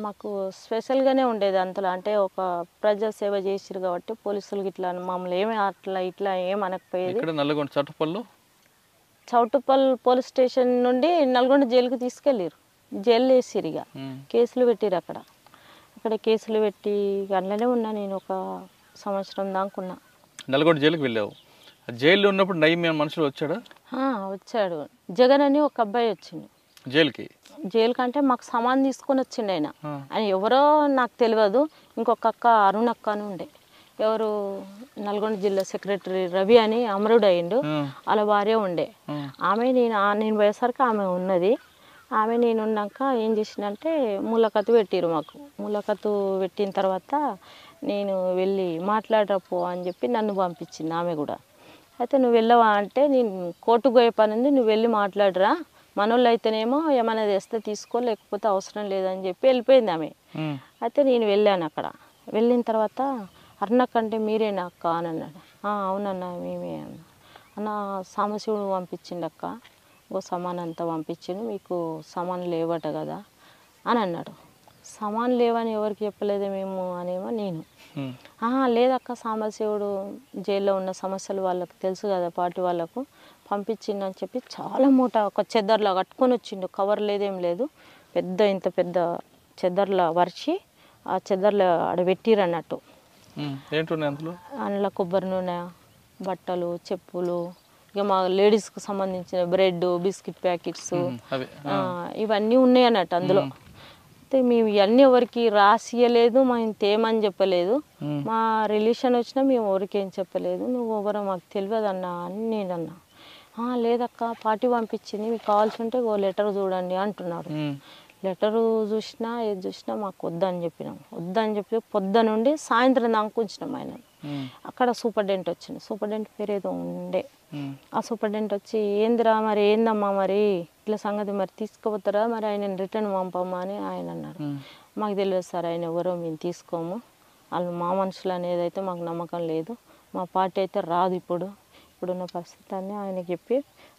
మాకు స్పెషల్గానే ఉండేది. అంతలో అంటే ఒక ప్రజా సేవ చేసిరు కాబట్టి పోలీసులకి ఇట్లా మమ్మల్ని ఏమి ఇట్లా ఏం అనకపోయేది. చౌటుపల్లి పోలీస్ స్టేషన్ నుండి నల్గొండ జైలుకి తీసుకెళ్ళారు. జైలు వేసిరు, ఇక కేసులు పెట్టిరు. అక్కడ కేసులు పెట్టి అందులోనే ఉన్నా నేను ఒక సంవత్సరం దాకున్నా. నల్గొండ జైలుకి వెళ్ళావు. జైల్లో ఉన్నప్పుడు నయం మనుషులు వచ్చాడు. జగన్ అని ఒక అబ్బాయి వచ్చిండు జైలుకి. అంటే మాకు సామాన్ తీసుకొని వచ్చిండు ఆయన. ఎవరో నాకు తెలియదు. ఇంకొక అక్క అరుణ్ అక్క అని ఉండే, ఎవరు నల్గొండ జిల్లా సెక్రటరీ రవి అని అమరుడు అయ్యిండు, వాళ్ళ భార్య ఉండే. ఆమె నేను పోయేసరికి ఆమె ఉన్నది. ఆమె నేను ఉన్నాక ఏం చేసిందంటే ములాఖతు పెట్టిరు మాకు. ములాఖతు పెట్టిన తర్వాత నేను వెళ్ళి మాట్లాడరపో అని చెప్పి నన్ను పంపించింది ఆమె కూడా. అయితే నువ్వు వెళ్ళవా అంటే, నేను కోర్టుకు పోయే పని ఉంది, నువ్వు వెళ్ళి మాట్లాడరా, మనోళ్ళు అయితేనేమో ఏమైనా తెస్తే తీసుకో, లేకపోతే అవసరం లేదని చెప్పి వెళ్ళిపోయింది ఆమె. అయితే నేను వెళ్ళాను. అక్కడ వెళ్ళిన తర్వాత అరుణక్క అంటే మీరేనా అక్క అని అన్నాడు. అవునన్నా మేమే అన్న. అన్న సాంబశివుడు పంపించిండక్క, ఓ సామాన్ అంతా పంపించిండు, మీకు సామాన్ లేవట కదా అని అన్నాడు. సామాన్ లేవని ఎవరికి చెప్పలేదే మేము అనేమో నేను. లేదక్క, సాంబశివుడు జైల్లో ఉన్న సమస్యలు వాళ్ళకి తెలుసు కదా పార్టీ వాళ్ళకు, పంపించిండు అని చెప్పి చాలా మూట ఒక చెద్దర్లా కట్టుకొని వచ్చిండు. కవర్ లేదేం లేదు, ఇంత పెద్ద చెద్దర్లా వరిచి ఆ చెద్దర్లో ఆడ పెట్టిరు అన్నట్టు. అందులో కొబ్బరి నూనె, బట్టలు, చెప్పులు, ఇక మా లేడీస్కి సంబంధించిన బ్రెడ్, బిస్కెట్ ప్యాకెట్స్ ఇవన్నీ ఉన్నాయి అన్నట్టు అందులో. అయితే మేము ఇవన్నీ ఎవరికి రాసియలేదు, మేము తేమని చెప్పలేదు, మా రిలేషన్ వచ్చినా మేము ఎవరికి ఏం చెప్పలేదు, నువ్వు ఎవరో మాకు తెలియదు అన్నా అని నేను అన్నా. లేదక్క, పార్టీ పంపించింది, మీకు కావాల్సి ఉంటే ఓ లెటర్ చూడండి అంటున్నాడు. లెటరు చూసినా ఏది చూసినా మాకు వద్దని చెప్పి పొద్దు నుండి సాయంత్రం దాకా ఉంచినాం ఆయన. అక్కడ సూపరింటెండెంట్ వచ్చింది, సూపరింటెండెంట్ పేరు ఏదో ఉండే. ఆ సూపరింటెండెంట్ వచ్చి ఏందిరా మరి ఏందమ్మా మరి ఇట్లా సంగతి, మరి తీసుకుపోతారా, మరి ఆయన రిటర్న్ పంపమ్మా అని ఆయన అన్నారు. మాకు తెలియదు సార్, ఆయన ఎవరో మేము తీసుకోము, వాళ్ళు మా మనుషులు అనేది అయితే మాకు నమ్మకం లేదు, మా పార్టీ అయితే రాదు ఇప్పుడున్న పరిస్థితి అని ఆయనకి చెప్పి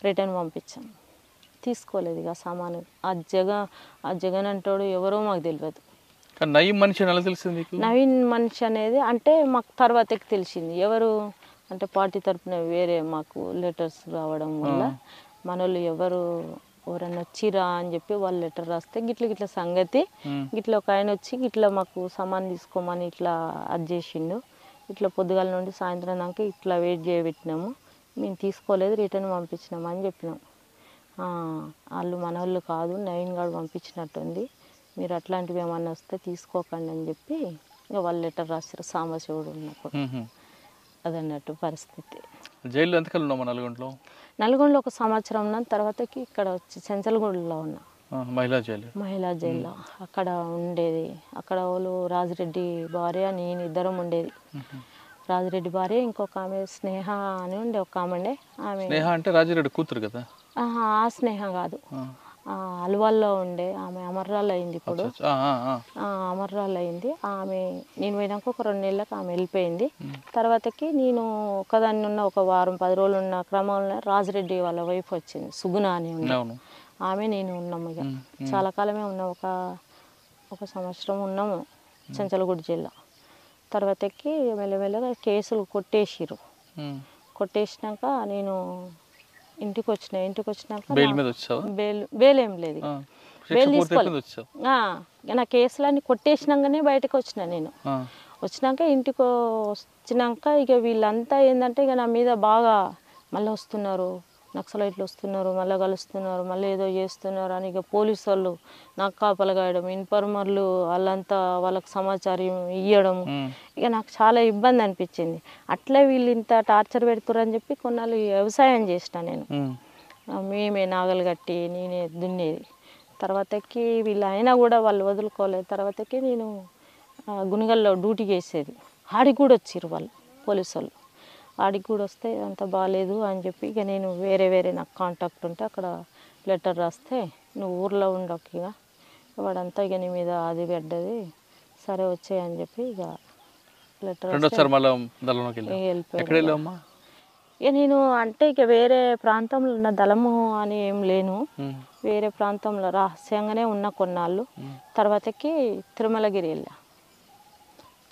రిటర్న్ పంపించాము. తీసుకోలేదు ఇక సామాను. ఆ జగన్ అంటాడు ఎవరో మాకు తెలియదు. నవీన్ మనిషి అనేది అంటే మాకు తర్వాతకి తెలిసింది ఎవరు అంటే, పార్టీ తరఫున వేరే మాకు లెటర్స్ రావడం వల్ల మనోళ్ళు ఎవరన్నా వచ్చిరా అని చెప్పి వాళ్ళు లెటర్ రాస్తే గిట్ల సంగతి, గిట్ల ఒక ఆయన వచ్చి గిట్ల మాకు సామాన్ తీసుకోమని ఇట్లా అది చేసిండు, ఇట్లా పొద్దుగాల నుండి సాయంత్రం దాకా ఇట్లా వెయిట్ చేయబెట్టినాము, మేము తీసుకోలేదు, రిటర్న్ పంపించినాము అని చెప్పినాం. వాళ్ళు మన వాళ్ళు కాదు, నవీన్ గారు పంపించినట్టుంది, మీరు అట్లాంటివి ఏమన్నా వస్తే తీసుకోకండి అని చెప్పి ఇక వాళ్ళు లెటర్ రాశారు సాంబశివుడు ఉన్నప్పుడు. అదన్నట్టు పరిస్థితి. జైల్లో ఎంతకాలం ఉన్నామా? నల్గొండలో 1 సంవత్సరం ఉన్న తర్వాతకి ఇక్కడ వచ్చి చెంచల్గూడలో ఉన్నా, మహిళా జైల్లో. అక్కడ ఉండేది, అక్కడ వాళ్ళు రాజిరెడ్డి భార్య నేను ఇద్దరం ఉండేది. రాజిరెడ్డి భార్య, ఇంకొక ఆమె స్నేహ అని ఉండే, ఒక ఆమె. ఆమె అంటే రాజిరెడ్డి కూతురు కదా? ఆ స్నేహ కాదు, అల్వాల్లో ఉండే ఆమె అమర్రాలు అయింది ఇప్పుడు. అమర్రాలు అయింది ఆమె. నేను పోయినాక ఒక 2 నెలలకు ఆమె వెళ్ళిపోయింది. తర్వాతకి నేను ఒకదాన్ని ఉన్న ఒక వారం 10 రోజులు ఉన్న క్రమంలో రాజిరెడ్డి వాళ్ళ వైఫ్ వచ్చింది, సుగుణ అని ఉంది, ఆమె నేను ఉన్నాము. ఇక చాలా కాలమే ఉన్నాం, ఒక సంవత్సరం ఉన్నాము చెంచల్గూడ జిల్లా. తర్వాతకి మెల్లమెల్లగా కేసులు కొట్టేసినాక నేను ఇంటికి వచ్చినాక బెయిల్ ఏం లేదు, బెయిల్ తీసుకోలేదు. నా కేసులన్నీ కొట్టేసినాకనే బయటకు వచ్చిన. నేను వచ్చినాక ఇంటికి వచ్చినాక ఇక వీళ్ళంతా ఏంటంటే ఇక నా మీద బాగా మళ్ళీ వస్తున్నారు, నక్సలైట్లు వస్తున్నారు, మళ్ళీ కలుస్తున్నారు, మళ్ళీ ఏదో చేస్తున్నారు అని ఇక పోలీసు వాళ్ళు నాకు కాపలగాయడం, ఇన్ఫార్మర్లు వాళ్ళంతా వాళ్ళకి సమాచారం ఇవ్వడం, ఇక నాకు చాలా ఇబ్బంది అనిపించింది. అట్లే వీళ్ళు ఇంత టార్చర్ పెడుతురని చెప్పి కొన్నాళ్ళు వ్యవసాయం చేసిన నేను. మేమే నాగలు కట్టి నేనే దున్నేది. తర్వాతకి వీళ్ళు అయినా కూడా వాళ్ళు వదులుకోలేదు. తర్వాతకి నేను గుణగల్లో డ్యూటీ చేసేది, ఆడికి కూడా వచ్చిర్రు వాళ్ళు పోలీసు వాళ్ళు. ఆడికి కూడా వస్తే అంత బాగాలేదు అని చెప్పి ఇక నేను వేరే నాకు కాంటాక్ట్ ఉంటే అక్కడ లెటర్ రాస్తే, నువ్వు ఊర్లో ఉండవు ఇక వాడంతా ఇక నీ మీద అది పడ్డది, సరే వచ్చాయని చెప్పి ఇక లెటర్ వెళ్ళిపోయాను. ఇక నేను అంటే ఇక వేరే ప్రాంతంలో ఉన్న దళము అని ఏం లేను, వేరే ప్రాంతంలో రహస్యంగానే ఉన్న కొన్నాళ్ళు. తర్వాతకి తిరుమలగిరి వెళ్ళా.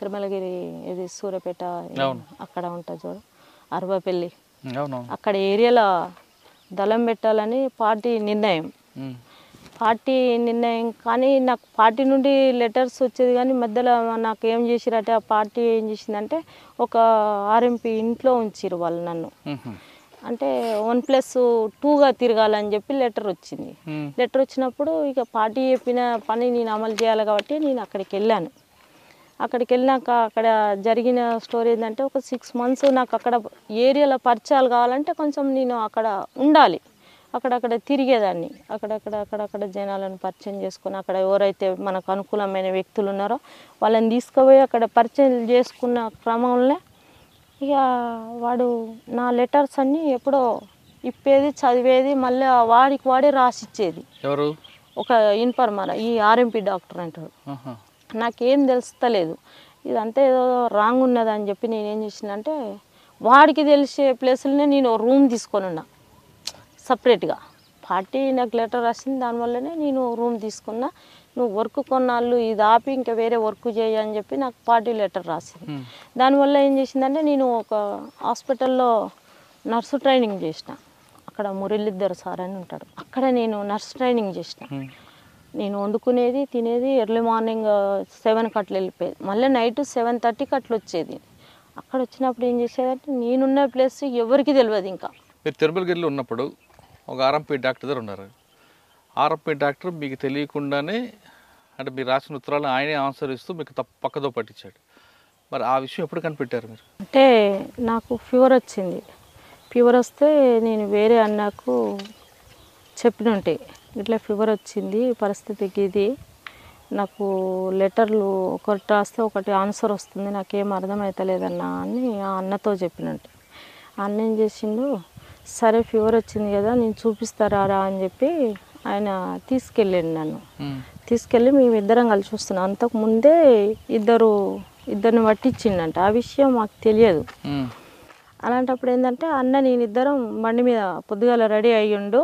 తిరుమలగిరి ఇది సూర్యాపేట అక్కడ ఉంటుంది చూడు, అరవపల్లి, అక్కడ ఏరియాలో దళం పెట్టాలని పార్టీ నిర్ణయం. కానీ నాకు పార్టీ నుండి లెటర్స్ వచ్చేది, కానీ మధ్యలో నాకు ఏం చేసిరంటే ఆ పార్టీ ఏం చేసిందంటే ఒక ఆర్ఎంపీ ఇంట్లో ఉంచిరు వాళ్ళు నన్ను. అంటే 1+2గా తిరగాలని చెప్పి లెటర్ వచ్చింది. లెటర్ వచ్చినప్పుడు ఇక పార్టీ చెప్పిన పని నేను అమలు చేయాలి కాబట్టి నేను అక్కడికి వెళ్ళాను. అక్కడికి వెళ్ళాక అక్కడ జరిగిన స్టోరీ ఏంటంటే, ఒక 6 months నాకు అక్కడ ఏరియాలో పరిచయాలు కావాలంటే కొంచెం నేను అక్కడ ఉండాలి, అక్కడక్కడ తిరిగేదాన్ని, అక్కడక్కడ జనాలను పరిచయం చేసుకుని అక్కడ ఎవరైతే మనకు అనుకూలమైన వ్యక్తులు ఉన్నారో వాళ్ళని తీసుకుపోయి అక్కడ పరిచయం చేసుకున్న క్రమంలో ఇక వాడు నా లెటర్స్ అన్నీ ఎప్పుడో ఇప్పేది, చదివేది, మళ్ళీ వాడే రాసిచ్చేది. ఎవరు? ఒక ఇన్ఫార్మర్, ఈ ఆర్ఎంపీ డాక్టర్ అంటారు. నాకేం తెలుస్తలేదు, ఇదంతా ఏదో రాంగ్ ఉన్నదని చెప్పి నేనేం చేసినంటే వాడికి తెలిసే ప్లేస్లోనే నేను రూమ్ తీసుకొని ఉన్నా సపరేట్గా. పార్టీ నాకు లెటర్ రాసింది, దానివల్లనే నేను రూమ్ తీసుకున్నా. నువ్వు వర్క్ కొన్నాళ్ళు ఇది ఆపి ఇంకా వేరే వర్క్ చేయి అని చెప్పి నాకు పార్టీ లెటర్ రాసింది. దానివల్ల ఏం చేసిందంటే నేను ఒక హాస్పిటల్లో నర్సు ట్రైనింగ్ చేసిన. అక్కడ మురళీధర్ సార్ అని ఉంటాడు, అక్కడ నేను నర్స్ ట్రైనింగ్ చేసిన. నేను వండుకునేది తినేది ఎర్లీ మార్నింగ్ 7కి అట్లా వెళ్ళిపోయేది, మళ్ళీ నైట్ 7:30కి అట్లా వచ్చేది. అక్కడ వచ్చినప్పుడు ఏం చేసేదంటే నేనున్న ప్లేస్ ఎవరికి తెలియదు. ఇంకా మీరు తిరుమలగిరిలో ఉన్నప్పుడు ఒక ఆర్ఎంపీ డాక్టర్ దగ్గర ఉన్నారు. ఆర్ఎంపీ డాక్టర్ మీకు తెలియకుండానే అంటే మీరు రాసిన ఉత్తరాలను ఆయనే ఆన్సర్ ఇస్తూ మీకు పక్కదో పట్టించాడు. మరి ఆ విషయం ఎప్పుడు కనిపెట్టారు మీరు? అంటే నాకు ఫీవర్ వచ్చింది. ఫీవర్ వస్తే నేను వేరే అన్నకు చెప్పినంటే ఇట్లా ఫీవర్ వచ్చింది, పరిస్థితికి ఇది, నాకు లెటర్లు ఒకటి రాస్తే ఒకటి ఆన్సర్ వస్తుంది, నాకేం అర్థమవుతలేదన్నా అని ఆ అన్నతో చెప్పినట్టు. అన్న ఏం చేసిండు, సరే ఫీవర్ వచ్చింది కదా నేను చూపిస్తారా అని చెప్పి ఆయన తీసుకెళ్ళండి. నన్ను తీసుకెళ్ళి మేమిద్దరం కలిసి వస్తున్నాం. అంతకుముందే ఇద్దరిని పట్టించిండంట, ఆ విషయం మాకు తెలియదు. అలాంటప్పుడు ఏంటంటే అన్న నేనిద్దరం బండి మీద పొద్దుగాల రెడీ అయ్యిండు,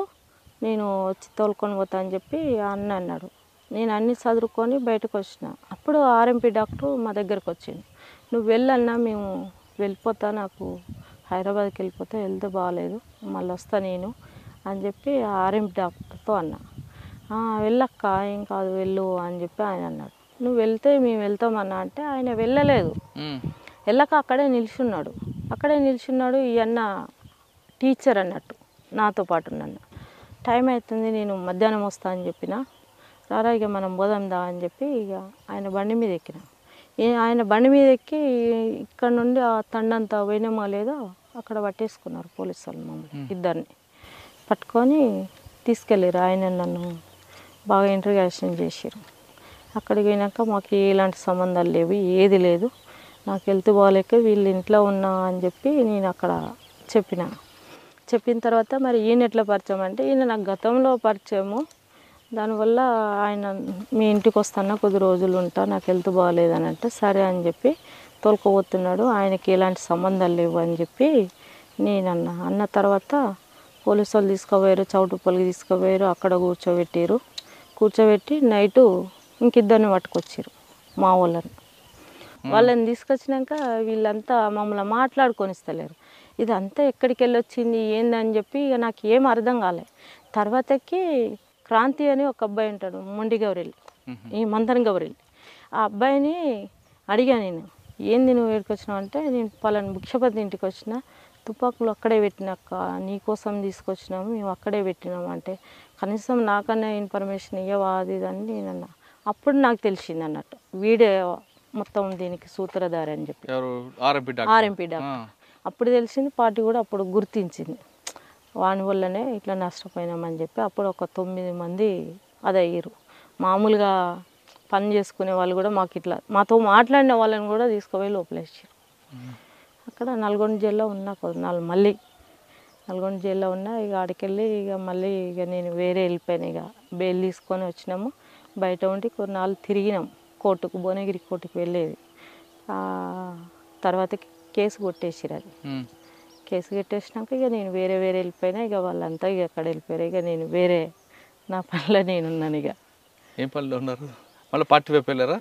నేను వచ్చి తోలుకొని పోతా అని చెప్పి అన్న అన్నాడు. నేను అన్నీ చదువుకొని బయటకు వచ్చిన. అప్పుడు ఆర్ఎంపీ డాక్టర్ మా దగ్గరకు వచ్చింది. నువ్వు వెళ్ళన్నా, మేము వెళ్ళిపోతా, నాకు హైదరాబాద్కి వెళ్ళిపోతే హెల్త్ బాగాలేదు, మళ్ళీ వస్తా నేను అని చెప్పి ఆర్ఎంపీ డాక్టర్తో అన్నా. వెళ్ళక్క ఏం కాదు వెళ్ళు అని చెప్పి ఆయన అన్నాడు. నువ్వు వెళ్తే మేము వెళ్తామన్నా అంటే ఆయన వెళ్ళలేదు. వెళ్ళక అక్కడే నిల్చున్నాడు. ఈ అన్న టీచర్ అన్నట్టు నాతో పాటు నన్ను. టైం అవుతుంది నేను మధ్యాహ్నం వస్తా అని చెప్పిన. రారా ఇక మనం పోదాందా అని చెప్పి ఇక ఆయన బండి మీద ఎక్కిన. ఆయన బండి మీద ఎక్కి ఇక్కడ నుండి ఆ తండంతా పోయినామో లేదో అక్కడ పట్టేసుకున్నారు పోలీసు వాళ్ళు మమ్మల్ని ఇద్దరిని పట్టుకొని తీసుకెళ్ళారు. ఆయన నన్ను బాగా ఇంటర్గాషన్ చేశారు. అక్కడికి పోయినాక మాకు ఎలాంటి సంబంధాలు లేవు, ఏది లేదు, నాకు హెల్త్ బాగాలేక వీళ్ళు ఇంట్లో ఉన్నా అని చెప్పి నేను అక్కడ చెప్పిన తర్వాత మరి ఈయన ఎట్లా పరిచయం అంటే ఈయన నాకు గతంలో పరిచయము. దానివల్ల ఆయన మీ ఇంటికి వస్తాను కొద్ది రోజులు ఉంటా, నాకు హెల్త్ బాగాలేదని అంటే సరే అని చెప్పి తోలుకోబోతున్నాడు. ఆయనకి ఎలాంటి సంబంధాలు లేవు అని చెప్పి నేను అన్న తర్వాత పోలీసు వాళ్ళు తీసుకుపోయారు, చౌటుప్పల్కి తీసుకుపోయారు. అక్కడ కూర్చోబెట్టి నైటు ఇంకిద్దరిని పట్టుకొచ్చారు మా వాళ్ళని తీసుకొచ్చినాక వీళ్ళంతా మమ్మల్ని మాట్లాడుకొని ఇస్తలేరు. ఇదంతా ఎక్కడికి వెళ్ళొచ్చింది ఏందని చెప్పి ఇక నాకు ఏం అర్థం కాలే. తర్వాతకి క్రాంతి అని ఒక అబ్బాయి ఉంటాడు మొండి గౌరెల్లి, ఈ మందన్ గౌరెల్లి. ఆ అబ్బాయిని అడిగా నేను, ఏంది నువ్వు ఎక్కడికి వచ్చినావు అంటే నేను పలానా భిక్షపతి ఇంటికి వచ్చిన, తుపాకులు అక్కడే పెట్టినాక నీకోసం తీసుకొచ్చినాము, మేము అక్కడే పెట్టినాము అంటే కనీసం నాకన్నా ఇన్ఫర్మేషన్ ఇవ్వవా అది అని నేనన్నా. అప్పుడు నాకు తెలిసింది అన్నట్టు వీడే మొత్తం దీనికి సూత్రధారి అని చెప్పి ఆర్ఎంపీ డాక్టర్. అప్పుడు తెలిసింది, పార్టీ కూడా అప్పుడు గుర్తించింది, వాని వల్లనే ఇట్లా నష్టపోయినామని చెప్పి. అప్పుడు ఒక 9 మంది అయ్యారు. మామూలుగా పని చేసుకునే వాళ్ళు కూడా మాతో మాట్లాడిన వాళ్ళని కూడా తీసుకుపోయి లోపలేసారు. అక్కడ నల్గొండ జైల్లో ఉన్నా కొన్నాళ్ళు, మళ్ళీ నల్గొండ జైల్లో ఉన్నా. ఇక ఆడికెళ్ళి ఇక మళ్ళీ నేను వేరే వెళ్ళిపోయాను. ఇక బెయిల్ తీసుకొని వచ్చినాము, బయట ఉండి కొన్నాళ్ళు తిరిగినాం కోర్టుకు, భువనగిరి కోర్టుకు వెళ్ళేది. తర్వాత కేసు కొట్టేసిరు. అది కేసు కట్టేసినాక ఇక నేను వేరే వెళ్ళిపోయినా. ఇక వాళ్ళంతా ఇక అక్కడ వెళ్ళిపోయారు. ఇక నేను వేరే నా పనిలో నేనున్నాను. ఇక ఏం పనిలో ఉన్నారు? మళ్ళీ పార్టీ వైపు వెళ్ళారా?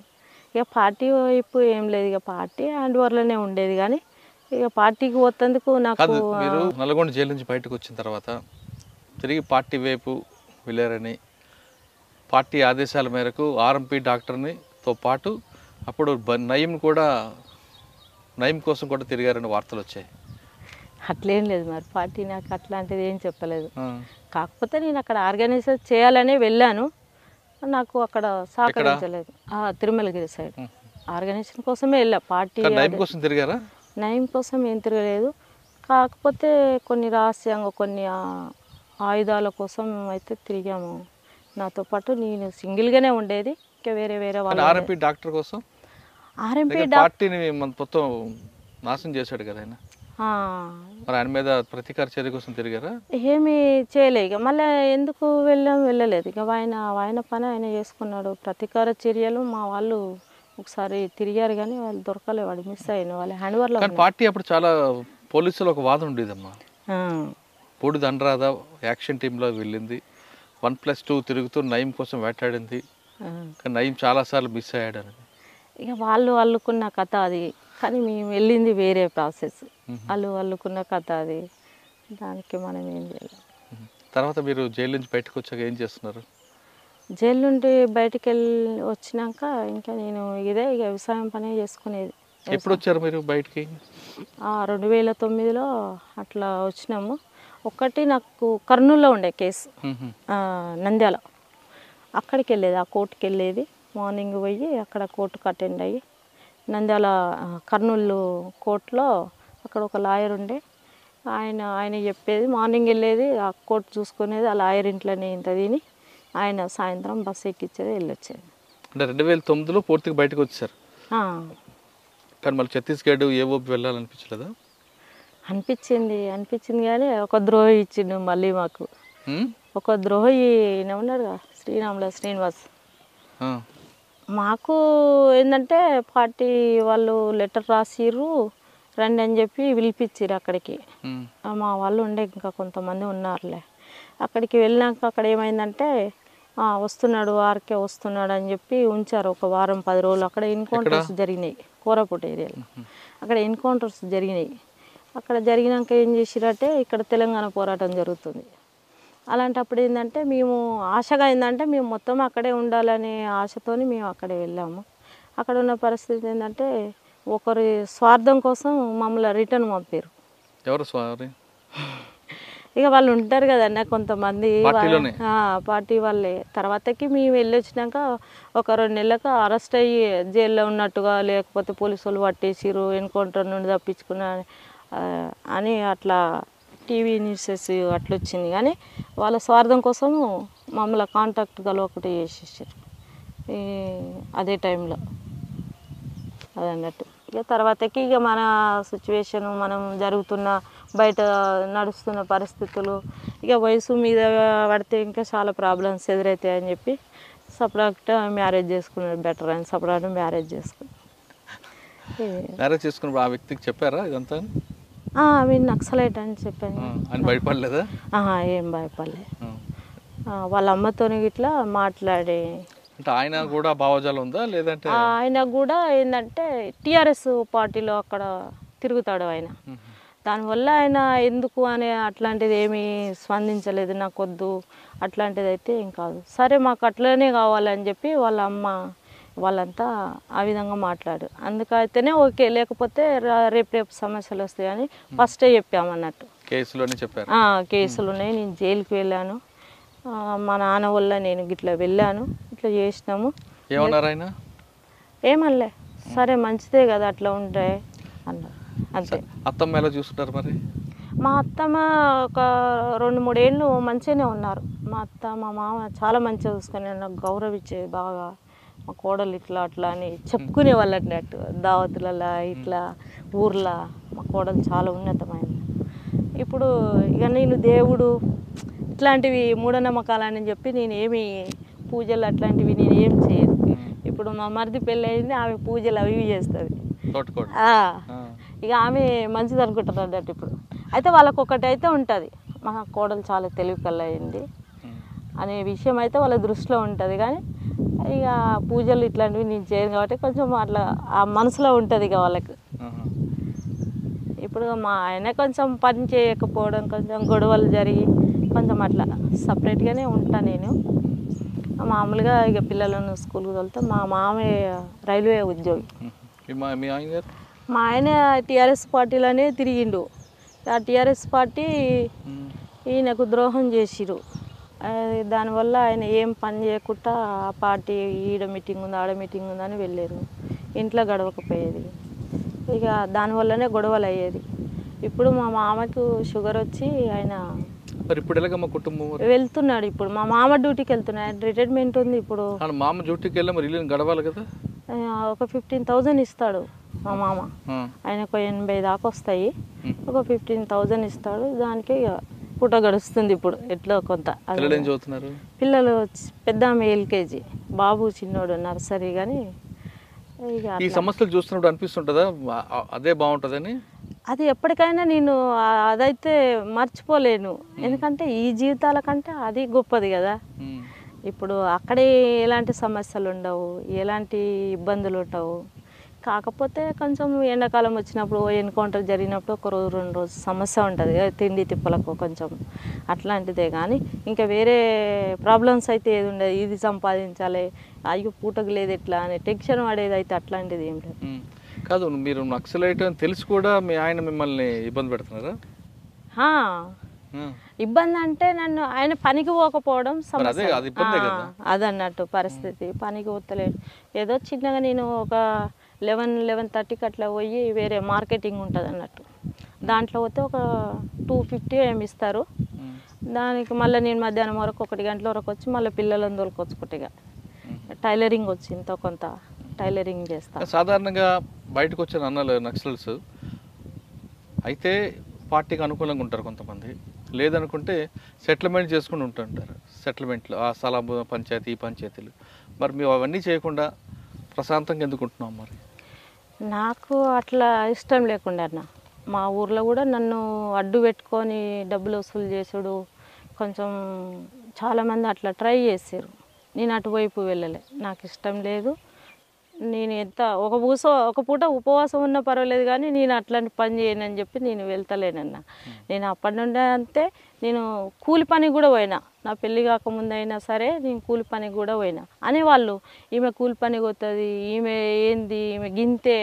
ఇక పార్టీ వైపు ఏం లేదు, ఇక పార్టీ హ్యాండ్ ఓవర్లోనే ఉండేది. కానీ ఇక పార్టీకి పోతందుకు నాకు మీరు నల్గొండ జైలు నుంచి బయటకు వచ్చిన తర్వాత తిరిగి పార్టీ వైపు వెళ్ళారని, పార్టీ ఆదేశాల మేరకు ఆర్ఎంపీ డాక్టర్నితో పాటు అప్పుడు నయం కోసం కూడా తిరిగారని వార్తలు వచ్చాయి. అట్లేం లేదు, మరి పార్టీ నాకు అట్లాంటిది ఏం చెప్పలేదు. కాకపోతే నేను అక్కడ ఆర్గనైజ్ చేయాలనే వెళ్ళాను, నాకు అక్కడ సహకరించలేదు. తిరుమలగిరి సైడ్ ఆర్గనైజేషన్ కోసమే వెళ్ళా. పార్టీ నయం కోసం తిరిగారా? నయం కోసం ఏం తిరగలేదు, కాకపోతే కొన్ని రహస్యంగా కొన్ని ఆయుధాల కోసం అయితే తిరిగాము. నాతో పాటు నేను సింగిల్గానే ఉండేది, ఇంకా వేరే వాళ్ళు. ఆర్ఎంపీ డాక్టర్ కోసం ఆర్ఎంపీ పార్టీని మొత్తం నాశనం చేశాడు కదా ఆయన. మరి ఆయన మీద ప్రతీకార చర్య కోసం తిరిగారా? ఏమీ చేయలే. ఇక మళ్ళీ ఎందుకు వెళ్ళలేదు. ఇక ఆయన పని ఆయన చేసుకున్నాడు. ప్రతీకార చర్యలు మా వాళ్ళు ఒకసారి తిరిగారు కానీ వాళ్ళు దొరకలే, వాడు మిస్ అయిన వాళ్ళ హ్యాండ్ ఓవర్లో. పార్టీ అప్పుడు చాలా పోలీసులు ఒక వాదన ఉండేదమ్మా, ఆ, బూడిద అనురాధ యాక్షన్ టీంలో వెళ్ళింది, 1+2 తిరుగుతూ నయీం కోసం వేటాడింది, ఆ. కానీ నయీం చాలాసార్లు మిస్ అయ్యాడని. ఇక వాళ్ళు అల్లుకున్న కథ అది, కానీ మేము వెళ్ళింది వేరే ప్రాసెస్. వాళ్ళు అల్లుకున్న కథ అది, దానికి మనం ఏం చేయలేం. తర్వాత మీరు జైలు నుంచి బయటకు వచ్చాక ఏం చేస్తున్నారు? జైలు నుండి బయటికి వచ్చినాక ఇంకా నేను ఇక వ్యవసాయం పనే చేసుకునేది. ఎప్పుడు వచ్చారు మీరు బయటికి? 2009లో అట్లా వచ్చినాము. ఒకటి నాకు కర్నూలులో ఉండే కేసు, నంద్యాల, అక్కడికి వెళ్ళేది, ఆ కోర్టుకి వెళ్ళేది. మార్నింగ్ పోయి అక్కడ కోర్టుకు అటెండ్ అయ్యి నంద్యాల కర్నూలు కోర్టులో అక్కడ ఒక లాయర్ ఉండే, ఆయన చెప్పేది. మార్నింగ్ వెళ్ళేది, ఆ కోర్టు చూసుకునేది, ఆ లాయర్ ఇంట్లోనే ఇంత తిని ఆయన సాయంత్రం బస్సు ఎక్కించేది, వెళ్ళొచ్చేది. అంటే 2009లో పూర్తిగా బయటకు వచ్చారు. కానీ మళ్ళీ ఛత్తీస్గఢ్ ఏవోపి వెళ్ళాలనిపించలేదా? అనిపించింది కానీ ఒక ద్రోహి ఇచ్చిండు మళ్ళీ మాకు. ఒక ద్రోహి ఉన్నాడు కదా, శ్రీనివాస్. మాకు ఏంటంటే పార్టీ వాళ్ళు లెటర్ రాసిర్రు, రండి అని చెప్పి పిలిపించారు అక్కడికి. మా వాళ్ళు ఉండే ఇంకా కొంతమంది ఉన్నారులే. అక్కడికి వెళ్ళినాక అక్కడ ఏమైందంటే వస్తున్నాడు, ఆర్కే వస్తున్నాడు అని చెప్పి ఉంచారు ఒక వారం 10 రోజులు. అక్కడ ఎన్కౌంటర్స్ జరిగినాయి, కోరాపుట్ ఏరియాలో అక్కడ ఎన్కౌంటర్స్ జరిగినాయి. అక్కడ జరిగినాక ఏం చేసిరంటే ఇక్కడ తెలంగాణ పోరాటం జరుగుతుంది. అలాంటప్పుడు ఏంటంటే మేము ఆశగా ఏంటంటే మేము మొత్తం అక్కడే ఉండాలనే ఆశతోని మేము అక్కడే వెళ్ళాము. అక్కడ ఉన్న పరిస్థితి ఏంటంటే ఒకరి స్వార్థం కోసం మమ్మల్ని రిటర్న్ పంపారు. ఎవరు స్వారీ? ఇక వాళ్ళు ఉంటారు కదన్న కొంతమంది పార్టీ వాళ్ళే. తర్వాతకి మేము వెళ్ళొచ్చినాక ఒక 2 నెలలకు అరెస్ట్ అయ్యి జైల్లో ఉన్నట్టుగా, లేకపోతే పోలీసు వాళ్ళు పట్టేసిరు, ఎన్కౌంటర్ నుండి తప్పించుకున్నా అని అట్లా టీవీ న్యూసెస్ అట్లా వచ్చింది. కానీ వాళ్ళ స్వార్థం కోసం మమ్మల్ని కాంటాక్ట్ ఒకటి చేసేసారు అదే టైంలో. అదన్నట్టు ఇక తర్వాతకి ఇక మన సిచ్యువేషను, మనం జరుగుతున్న బయట నడుస్తున్న పరిస్థితులు, ఇక వయసు మీద పడితే ఇంకా చాలా ప్రాబ్లమ్స్ ఎదురవుతాయని చెప్పి సపరేట్గా మ్యారేజ్ చేసుకున్నాడు బెటర్ అని సపరేట్గా మ్యారేజ్ చేసుకున్నాడు. మ్యారేజ్ చేసుకున్నప్పుడు ఆ వ్యక్తికి చెప్పారా ఇదంతా? మీరు నక్సలైట్ అని చెప్పాను. భయపడలేదా? ఏం భయపడలే. వాళ్ళ అమ్మతో ఇట్లా మాట్లాడి, అంటే ఆయన కూడా భావజాలం ఉందా లేదంటే? ఆయన కూడా ఏంటంటే టీఆర్ఎస్ పార్టీలో అక్కడ తిరుగుతాడు ఆయన. దానివల్ల ఆయన ఎందుకు అనే అట్లాంటిది ఏమీ స్పందించలేదు. నాకు వద్దు అట్లాంటిది అయితే ఏం కాదు, సరే మాకు అట్లనే కావాలని చెప్పి వాళ్ళ అమ్మ వాళ్ళంతా ఆ విధంగా మాట్లాడు. అందుకైతేనే ఓకే, లేకపోతే రేపు సమస్యలు వస్తాయని ఫస్టే చెప్పామన్నట్టు. కేసులోనే చెప్పారు? కేసులున్నాయి, నేను జైలుకి వెళ్ళాను, మా నాన్న వల్ల నేను ఇట్లా వెళ్ళాను, ఇట్లా చేసినాము. ఏమన్నారు ఆయన? ఏమనలే, సరే మంచిదే కదా అట్లా ఉంటాయి అన్నారు అంతే. అత్తమ్మ ఎలా చూసుకుంటారు మరి? మా అత్తమ్మ ఒక 2-3 ఏళ్ళు మంచిగానే ఉన్నారు. మా అత్త మా మామ చాలా మంచిగా చూసుకుని నాకు గౌరవించేది బాగా. మా కోడలు ఇట్లా అట్లా అని చెప్పుకునే వాళ్ళు అన్నట్టు, దావతులలో ఇట్లా ఊర్లో మా కోడలు చాలా ఉన్నతమైనది. ఇప్పుడు ఇక నేను దేవుడు ఇట్లాంటివి మూఢనమ్మకాలని చెప్పి నేను ఏమి పూజలు అట్లాంటివి నేను ఏం చేయను. ఇప్పుడు మా మరిది పెళ్ళి అయింది, ఆమె పూజలు అవి చేస్తుంది. ఇక ఆమె మంచిది అనుకుంటారు అన్నట్టు. ఇప్పుడు అయితే వాళ్ళకు ఒకటి అయితే ఉంటుంది, మా కోడలు చాలా తెలివి కలయింది అనే విషయం అయితే వాళ్ళ దృష్టిలో ఉంటుంది. కానీ ఇక పూజలు ఇట్లాంటివి నేను చేయను కాబట్టి కొంచెం అట్లా ఆ మనసులో ఉంటుంది ఇక వాళ్ళకు. ఇప్పుడు మా ఆయన కొంచెం పని చేయకపోవడం, కొంచెం గొడవలు జరిగి కొంచెం అట్లా సపరేట్గానే ఉంటా నేను. మామూలుగా ఇక పిల్లలను స్కూల్కి వెళ్తే మా మామయ్య రైల్వే ఉద్యోగి. మా ఆయన టీఆర్ఎస్ పార్టీలోనే తిరిగిండు. ఆ టీఆర్ఎస్ పార్టీ ఈయనకు ద్రోహం చేసిరు. దానివల్ల ఆయన ఏం పని చేయకుండా ఆ పార్టీ ఈడ మీటింగ్ ఉంది ఆడ మీటింగ్ ఉందని వెళ్ళారు, ఇంట్లో గడవకపోయేది. ఇక దానివల్లనే గొడవలు అయ్యేది. ఇప్పుడు మా మామకు షుగర్ వచ్చి ఆయన వెళ్తున్నాడు. ఇప్పుడు మా మామ డ్యూటీకి వెళ్తున్నాడు, రిటైర్మెంట్ ఉంది. ఇప్పుడు మామ డ్యూటీకి వెళ్ళి మరి గడవాలి కదా, ఒక 15,000 ఇస్తాడు మా మామ. ఆయనకు 80 దాకా వస్తాయి, ఒక 15,000 ఇస్తాడు. దానికి పూట గడుస్తుంది ఇప్పుడు ఎట్లా కొంత. పిల్లలు పెద్ద ఆమె LKG, బాబు చిన్నోడు నర్సరీ. కానీ ఈ సమస్యలు చూస్తున్నప్పుడు అనిపిస్తుంటుందా అదే బాగుంటుందని? అది ఎప్పటికైనా నేను అదైతే మర్చిపోలేను. ఎందుకంటే ఈ జీవితాల కంటే అది గొప్పది కదా. ఇప్పుడు అక్కడే ఎలాంటి సమస్యలు ఉండవు, ఎలాంటి ఇబ్బందులు ఉండవు. కాకపోతే కొంచెం ఎండాకాలం వచ్చినప్పుడు ఎన్కౌంటర్ జరిగినప్పుడు ఒక రోజు 2 రోజు సమస్య ఉంటుంది, తిండి తిప్పలకు కొంచెం అట్లాంటిదే. కానీ ఇంకా వేరే ప్రాబ్లమ్స్ అయితే ఏది ఉండదు. ఇది సంపాదించాలి, అయ్యో పూటకు లేదు ఎట్లా అని టెన్షన్ పడేది అయితే అట్లాంటిది ఏం లేదు. కాదు, మీరు నక్సలైట్ అని తెలిసి కూడా మీ ఆయన మిమ్మల్ని ఇబ్బంది పెడుతున్నారా? ఇబ్బంది అంటే నన్ను ఆయన పనికి పోకపోవడం సమస్య, అది ఇబ్బందే కదా. అదన్నట్టు పరిస్థితి. పనికి పోతలేడు. ఏదో చిన్నగా నేను ఒక 11-11:30కి అట్లా పోయి వేరే మార్కెటింగ్ ఉంటుంది అన్నట్టు, దాంట్లో పోతే ఒక 250 ఏమి ఇస్తారు. దానికి మళ్ళీ నేను మధ్యాహ్నం వరకు 1 గంటల వరకు వచ్చి మళ్ళీ పిల్లలను తోలుకొచ్చుకుంటా. టైలరింగ్ వచ్చి ఇంత కొంత టైలరింగ్ చేస్తాను. సాధారణంగా బయటకు వచ్చిన అన్నలు నక్సల్స్ అయితే పార్టీకి అనుకూలంగా ఉంటారు కొంతమంది, లేదనుకుంటే సెటిల్మెంట్ చేసుకుని ఉంటుంటారు. సెటిల్మెంట్లు ఆ స్థలం పంచాయతీ ఈ పంచాయతీలు. మరి మేము అవన్నీ చేయకుండా ప్రశాంతంగా ఎందుకు ఉంటున్నాం? మరి నాకు అట్లా ఇష్టం లేకుండా అన్న, మా ఊర్లో కూడా నన్ను అడ్డు పెట్టుకొని డబ్బులు వసూలు చేసుడు కొంచెం చాలామంది అట్లా ట్రై చేశారు. నేను అటువైపు వెళ్ళలే, నాకు ఇష్టం లేదు. నేను ఎంత ఒక పూట ఉపవాసం ఉన్నా పర్వాలేదు, కానీ నేను అట్లాంటి పని చేయనని చెప్పి నేను వెళ్తలేనన్న. నేను అప్పటి నుండే అంతే. నేను కూలి పనికి కూడా పోయినా, నా పెళ్ళి కాకముందు అయినా సరే నేను కూలి పనికి కూడా పోయినా. అనేవాళ్ళు ఈమె కూలి పనికి పోతుంది, ఈమె ఏంది, ఈమె గింతే,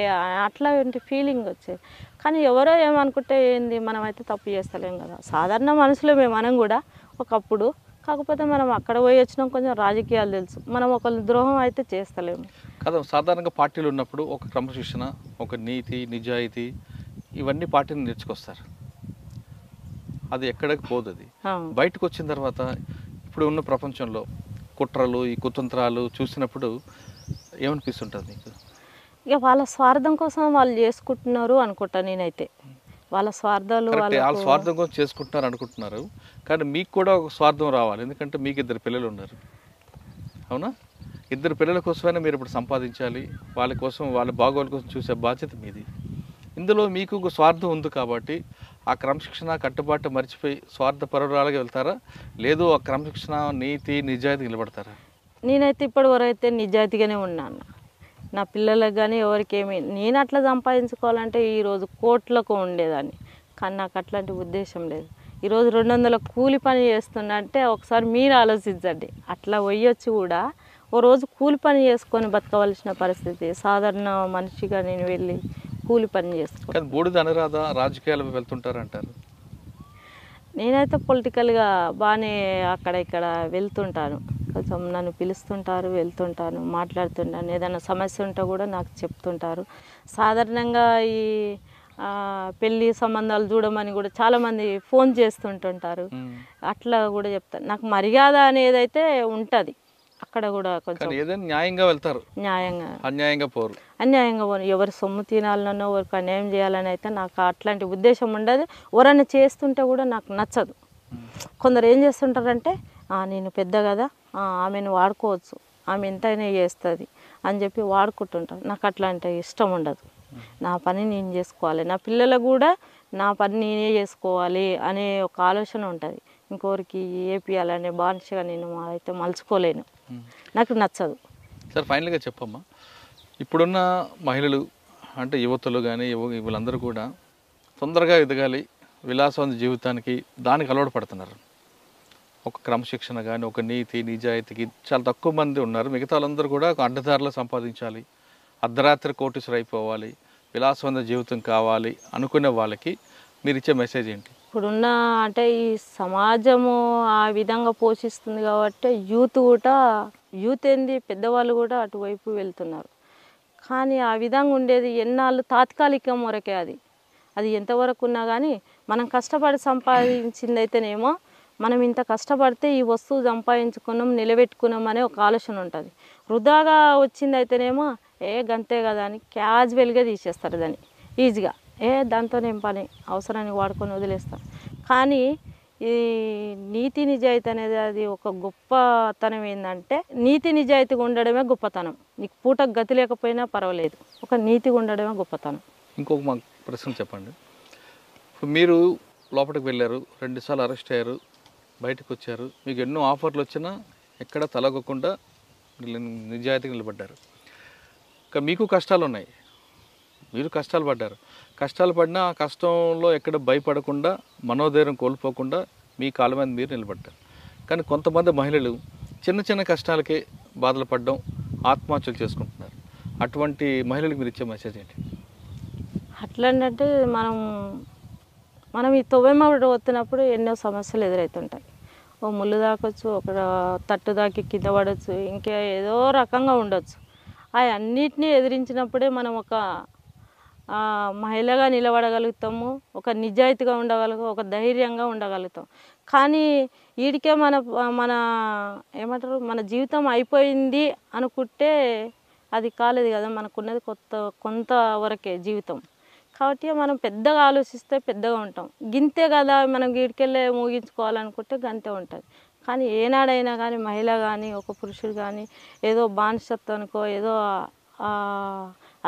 అట్లాంటి ఫీలింగ్ వచ్చేది. కానీ ఎవరో ఏమనుకుంటే ఏంది, మనమైతే తప్పు చేస్తలేం కదా. సాధారణ మనుషులమే మనం కూడా ఒకప్పుడు. కాకపోతే మనం అక్కడ పోయి వచ్చినాం, కొంచెం రాజకీయాలు తెలుసు, మనం ఒకళ్ళు ద్రోహం అయితే చేస్తలేము కదా. సాధారణంగా పార్టీలు ఉన్నప్పుడు ఒక క్రమశిక్షణ, ఒక నీతి, నిజాయితీ ఇవన్నీ పార్టీని నేర్చుకొస్తారు. అది ఎక్కడికి పోదు. అది బయటకు వచ్చిన తర్వాత ఇప్పుడు ఉన్న ప్రపంచంలో కుట్రలు, ఈ కుతంత్రాలు చూసినప్పుడు ఏమనిపిస్తుంటుంది మీకు? ఇక వాళ్ళ స్వార్థం కోసం వాళ్ళు చేసుకుంటున్నారు అనుకుంటా నేనైతే. వాళ్ళ స్వార్థాలు వాళ్ళ స్వార్థం కోసం చేసుకుంటున్నారు అనుకుంటున్నారు, కానీ మీకు కూడా ఒక స్వార్థం రావాలి. ఎందుకంటే మీకు 2 పిల్లలు ఉన్నారు, అవునా? 2 పిల్లల కోసమైనా మీరు ఇప్పుడు సంపాదించాలి. వాళ్ళ కోసం, వాళ్ళ బాగోగుల కోసం చూసే బాధ్యత మీది. ఇందులో మీకు ఒక స్వార్థం ఉంది కాబట్టి ఆ క్రమశిక్షణ కట్టుబాటు మర్చిపోయి స్వార్థపరురాలుగా వెళ్తారా, లేదు ఆ క్రమశిక్షణ నీతి నిజాయితీ నిలబడతారా? నేనైతే ఇప్పటి వరకు అయితే నిజాయితీగానే ఉన్నాను. నా పిల్లలకు కానీ ఎవరికేమి నేను అట్లా సంపాదించుకోవాలంటే ఈరోజు కోట్లకు ఉండేదాన్ని, కానీ నాకు అట్లాంటి ఉద్దేశం లేదు. ఈరోజు 200 కూలి పని చేస్తున్నా అంటే ఒకసారి మీరు ఆలోచించండి. అట్లా పోయొచ్చి కూడా ఓ రోజు కూలి పని చేసుకొని బతకవలసిన పరిస్థితి. సాధారణ మనిషిగా నేను వెళ్ళి కూలి పని చేసుకుంటాను. బూడిద అనురాధ రాజకీయాలకు వెళ్తుంటారంటారు. నేనైతే పొలిటికల్గా బాగానే అక్కడ ఇక్కడ వెళ్తుంటాను. కొంచెం నన్ను పిలుస్తుంటారు, వెళ్తుంటాను, మాట్లాడుతుంటాను. ఏదైనా సమస్య ఉంటే కూడా నాకు చెప్తుంటారు. సాధారణంగా ఈ పెళ్ళి సంబంధాలు చూడమని కూడా చాలామంది ఫోన్ చేస్తుంటుంటారు. అట్లా కూడా చెప్తాను. నాకు మర్యాద అనేది అయితే ఉంటుంది. అక్కడ కూడా కొంచెం ఏదైనా న్యాయంగా వెళ్తారు, న్యాయంగా, అన్యాయంగా పోరు. అన్యాయంగా పోను. ఎవరి సొమ్ము తినాలనో ఎవరికి అన్యాయం చేయాలని అయితే నాకు అట్లాంటి ఉద్దేశం ఉండదు. ఎవరైనా చేస్తుంటే కూడా నాకు నచ్చదు. కొందరు ఏం చేస్తుంటారంటే నేను పెద్ద కదా, ఆమెను వాడుకోవచ్చు, ఆమె ఎంతైనా చేస్తుంది అని చెప్పి వాడుకుంటుంటారు. నాకు అట్లాంటి ఇష్టం ఉండదు. నా పని నేను చేసుకోవాలి, నా పిల్లలకు కూడా నా పని నేనే చేసుకోవాలి అనే ఒక ఆలోచన ఉంటుంది. ఇంకోరికి ఏపీయాలనే బానిసగా నేను అయితే మలుచుకోలేను, నాకు నచ్చదు. సార్, ఫైనల్గా చెప్పమ్మా, ఇప్పుడున్న మహిళలు అంటే యువతులు కానీ వీళ్ళందరూ కూడా తొందరగా ఎదగాలి, విలాసవంత జీవితానికి దానికి అలవాటు పడుతున్నారు. ఒక క్రమశిక్షణ కానీ ఒక నీతి నిజాయితీకి చాలా తక్కువ మంది ఉన్నారు. మిగతా వాళ్ళందరూ కూడా ఒక అడ్డదారిలో సంపాదించాలి, అర్ధరాత్రి కోటీశ్వరు అయిపోవాలి, విలాసవంత జీవితం కావాలి అనుకునే వాళ్ళకి మీరు ఇచ్చే మెసేజ్ ఏంటి? ఇప్పుడున్న అంటే ఈ సమాజము ఆ విధంగా పోషిస్తుంది కాబట్టి యూత్ ఏంది పెద్దవాళ్ళు కూడా అటువైపు వెళ్తున్నారు. కానీ ఆ విధంగా ఉండేది ఎన్నాళ్ళు తాత్కాలికం వరకే. అది ఎంతవరకు ఉన్నా కానీ మనం కష్టపడి సంపాదించింది అయితేనేమో మనం ఇంత కష్టపడితే ఈ వస్తువు సంపాదించుకున్నాం, నిలబెట్టుకున్నాం అనే ఒక ఆలోచన ఉంటుంది. వృధాగా వచ్చింది అయితేనేమో గంతే కదా అని క్యాజువల్గా తీసేస్తారు దాన్ని ఈజీగా. దాంతోనేం పని, అవసరానికి వాడుకొని వదిలేస్తాం. కానీ ఈ నీతి నిజాయితీ అనేది అది ఒక గొప్పతనం. ఏంటంటే నీతి నిజాయితీగా ఉండడమే గొప్పతనం. నీకు పూటకు గతి లేకపోయినా పర్వాలేదు, ఒక నీతిగా ఉండడమే గొప్పతనం. ఇంకొక మా ప్రశ్న చెప్పండి. ఇప్పుడు మీరు లోపలికి వెళ్ళారు, 2 సార్లు అరెస్ట్ అయ్యారు, బయటకు వచ్చారు, మీకు ఎన్నో ఆఫర్లు వచ్చినా ఎక్కడ తలగకుండా నిజాయితీగా నిలబడ్డారు. ఇంకా మీకు కష్టాలు ఉన్నాయి, మీరు కష్టాలు పడ్డారు. కష్టాలు పడినా ఆ కష్టంలో ఎక్కడ భయపడకుండా మనోధైర్యం కోల్పోకుండా మీ కాళ్ళ మీద మీరు నిలబడ్డారు. కానీ కొంతమంది మహిళలు చిన్న చిన్న కష్టాలకే బాధలు పడడం, ఆత్మహత్యలు చేసుకుంటున్నారు. అటువంటి మహిళలకు మీరు ఇచ్చే మెసేజ్ ఏంటి? అట్లంటే మనం ఈ తొవ్వెమ్మడి వస్తున్నప్పుడు ఎన్నో సమస్యలు ఎదురవుతుంటాయి. ఓ ముళ్ళు దాకొచ్చు, ఒక తట్టు దాకి కింద పడవచ్చు, ఇంకా ఏదో రకంగా ఉండొచ్చు. అన్నిటినీ ఎదిరించినప్పుడే మనం ఒక మహిళగా నిలబడగలుగుతాము, ఒక నిజాయితీగా ఉండగలుగుతాం, ఒక ధైర్యంగా ఉండగలుగుతాం. కానీ వీడికే మన ఏమంటారు, మన జీవితం అయిపోయింది అనుకుంటే అది కాలేదు కదా. మనకున్నది కొంతవరకే జీవితం. కాబట్టి మనం పెద్దగా ఆలోచిస్తే పెద్దగా ఉంటాం. గింతే కదా మనం వీడికెళ్ళే ముగించుకోవాలనుకుంటే గంతే ఉంటుంది. కానీ ఏనాడైనా కానీ మహిళ కానీ ఒక పురుషుడు కానీ ఏదో బానిసత్వానికో ఏదో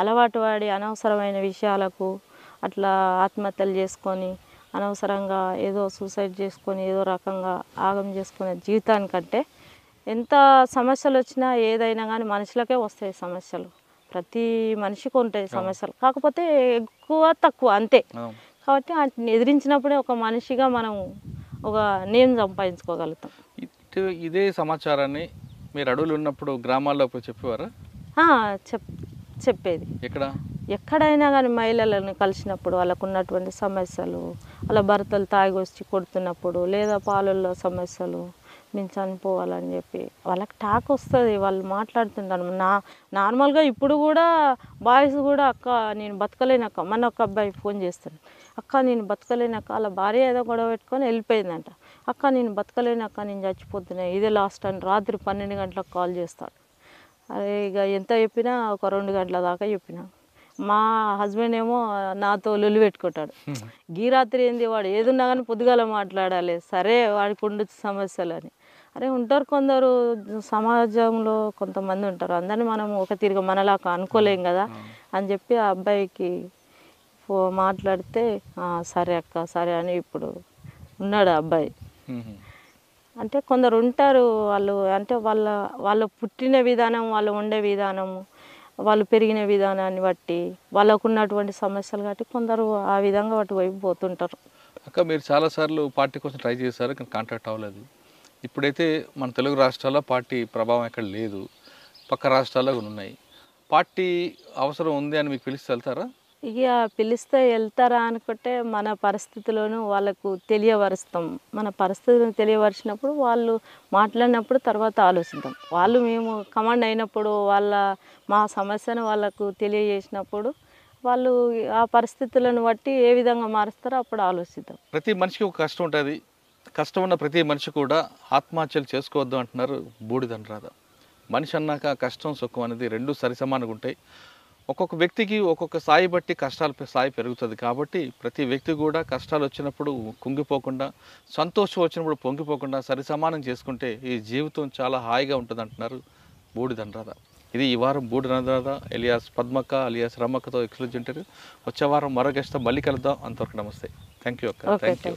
అలవాటు పడి అనవసరమైన విషయాలకు అట్లా ఆత్మహత్యలు చేసుకొని అనవసరంగా ఏదో సూసైడ్ చేసుకొని ఏదో రకంగా ఆగం చేసుకునే జీవితానికంటే ఎంత సమస్యలు వచ్చినా ఏదైనా కానీ మనుషులకే వస్తాయి సమస్యలు. ప్రతి మనిషికి ఉంటాయి సమస్యలు, కాకపోతే ఎక్కువ తక్కువ అంతే. కాబట్టి వాటిని ఎదిరించినప్పుడే ఒక మనిషిగా మనం ఒక నేమ్ సంపాదించుకోగలుగుతాం. ఇదే సమాచారాన్ని మీరు అడవులు ఉన్నప్పుడు గ్రామాల్లో చెప్పేవారా? చెప్పేది. ఎక్కడైనా కానీ మహిళలను కలిసినప్పుడు వాళ్ళకు ఉన్నటువంటి సమస్యలు, వాళ్ళ భర్తలు తాగి వచ్చి కొడుతున్నప్పుడు, లేదా పాలల్లో సమస్యలు, మేము చనిపోవాలని చెప్పి వాళ్ళకి టాక్ వస్తుంది. వాళ్ళు మాట్లాడుతుంటారు. నార్మల్గా ఇప్పుడు కూడా బాయ్స్ కూడా అక్క నేను బతకలేనక్క, మన ఒక అబ్బాయి ఫోన్ చేస్తాడు, అక్క నేను బతకలేనక్క, వాళ్ళ భార్య ఏదో గొడవ పెట్టుకొని వెళ్ళిపోయిందంట, అక్క నేను బతకలేనక్క, నేను చచ్చిపోతున్నాయి, ఇదే లాస్ట్ అని రాత్రి 12 గంటలకు కాల్ చేస్తాడు. అదే ఇక ఎంత చెప్పినా ఒక 2 గంటల దాకా చెప్పినా. మా హస్బెండ్ ఏమో నాతో లొల్లి పెట్టుకుంటాడు, గీ రాత్రి ఏంది వాడు ఏదున్నా కానీ పొద్దుగాల మాట్లాడాలి, సరే వాడికి ఉండొచ్చు సమస్యలు అని. అరే ఉంటారు కొందరు సమాజంలో కొంతమంది ఉంటారు, అందరినీ మనం ఒక తిరిగి మనలాగా అనుకోలేం కదా అని చెప్పి ఆ అబ్బాయికి మాట్లాడితే సరే అక్క సరే అని ఇప్పుడు ఉన్నాడు అబ్బాయి. అంటే కొందరు ఉంటారు వాళ్ళు, అంటే వాళ్ళ పుట్టిన విధానం, వాళ్ళు ఉండే విధానము, వాళ్ళు పెరిగిన విధానాన్ని బట్టి, వాళ్ళకు ఉన్నటువంటి సమస్యలు బట్టి కొందరు ఆ విధంగా వాటి వైపు పోతుంటారు. అక్క మీరు చాలాసార్లు పార్టీ కోసం ట్రై చేశారు, కానీ కాంటాక్ట్ అవ్వలేదు. ఇప్పుడైతే మన తెలుగు రాష్ట్రాల్లో పార్టీ ప్రభావం ఎక్కడ లేదు, పక్క రాష్ట్రాల్లో ఉన్నాయి. పార్టీ అవసరం ఉంది అని మీకు పిలిస్తే వెళ్తారా? ఇక పిలిస్తే వెళ్తారా అనుకుంటే మన పరిస్థితులను వాళ్ళకు తెలియవరుస్తాం. మన పరిస్థితులను తెలియవరిచినప్పుడు వాళ్ళు మాట్లాడినప్పుడు తర్వాత ఆలోచిద్దాం. వాళ్ళు మేము కమాండ్ అయినప్పుడు మా సమస్యను వాళ్ళకు తెలియజేసినప్పుడు వాళ్ళు ఆ పరిస్థితులను బట్టి ఏ విధంగా మారుస్తారో అప్పుడు ఆలోచిద్దాం. ప్రతి మనిషికి ఒక కష్టం ఉంటుంది. కష్టం ఉన్న ప్రతి మనిషి కూడా ఆత్మహత్యలు చేసుకోవద్దు అంటున్నారు బూడిదనురాధ. మనిషి అన్నాక కష్టం సుఖం అనేది రెండు సరిసమానంగా ఉంటాయి. ఒక్కొక్క వ్యక్తికి ఒక్కొక్క స్థాయి బట్టి కష్టాల స్థాయి పెరుగుతుంది. కాబట్టి ప్రతి వ్యక్తి కూడా కష్టాలు వచ్చినప్పుడు కుంగిపోకుండా, సంతోషం వచ్చినప్పుడు పొంగిపోకుండా సరిసమానం చేసుకుంటే ఈ జీవితం చాలా హాయిగా ఉంటుంది అంటున్నారు బూడిదనురాధ. ఇది ఈ వారం బూడిదనురాధ alias Padmakka alias రమ్మక్కతో exclusive interview. వచ్చే వారం మరో గెస్ట్తో మళ్ళీ కలుద్దాం. అంతవరకు నమస్తే. థ్యాంక్ యూ అక్క. Thank you.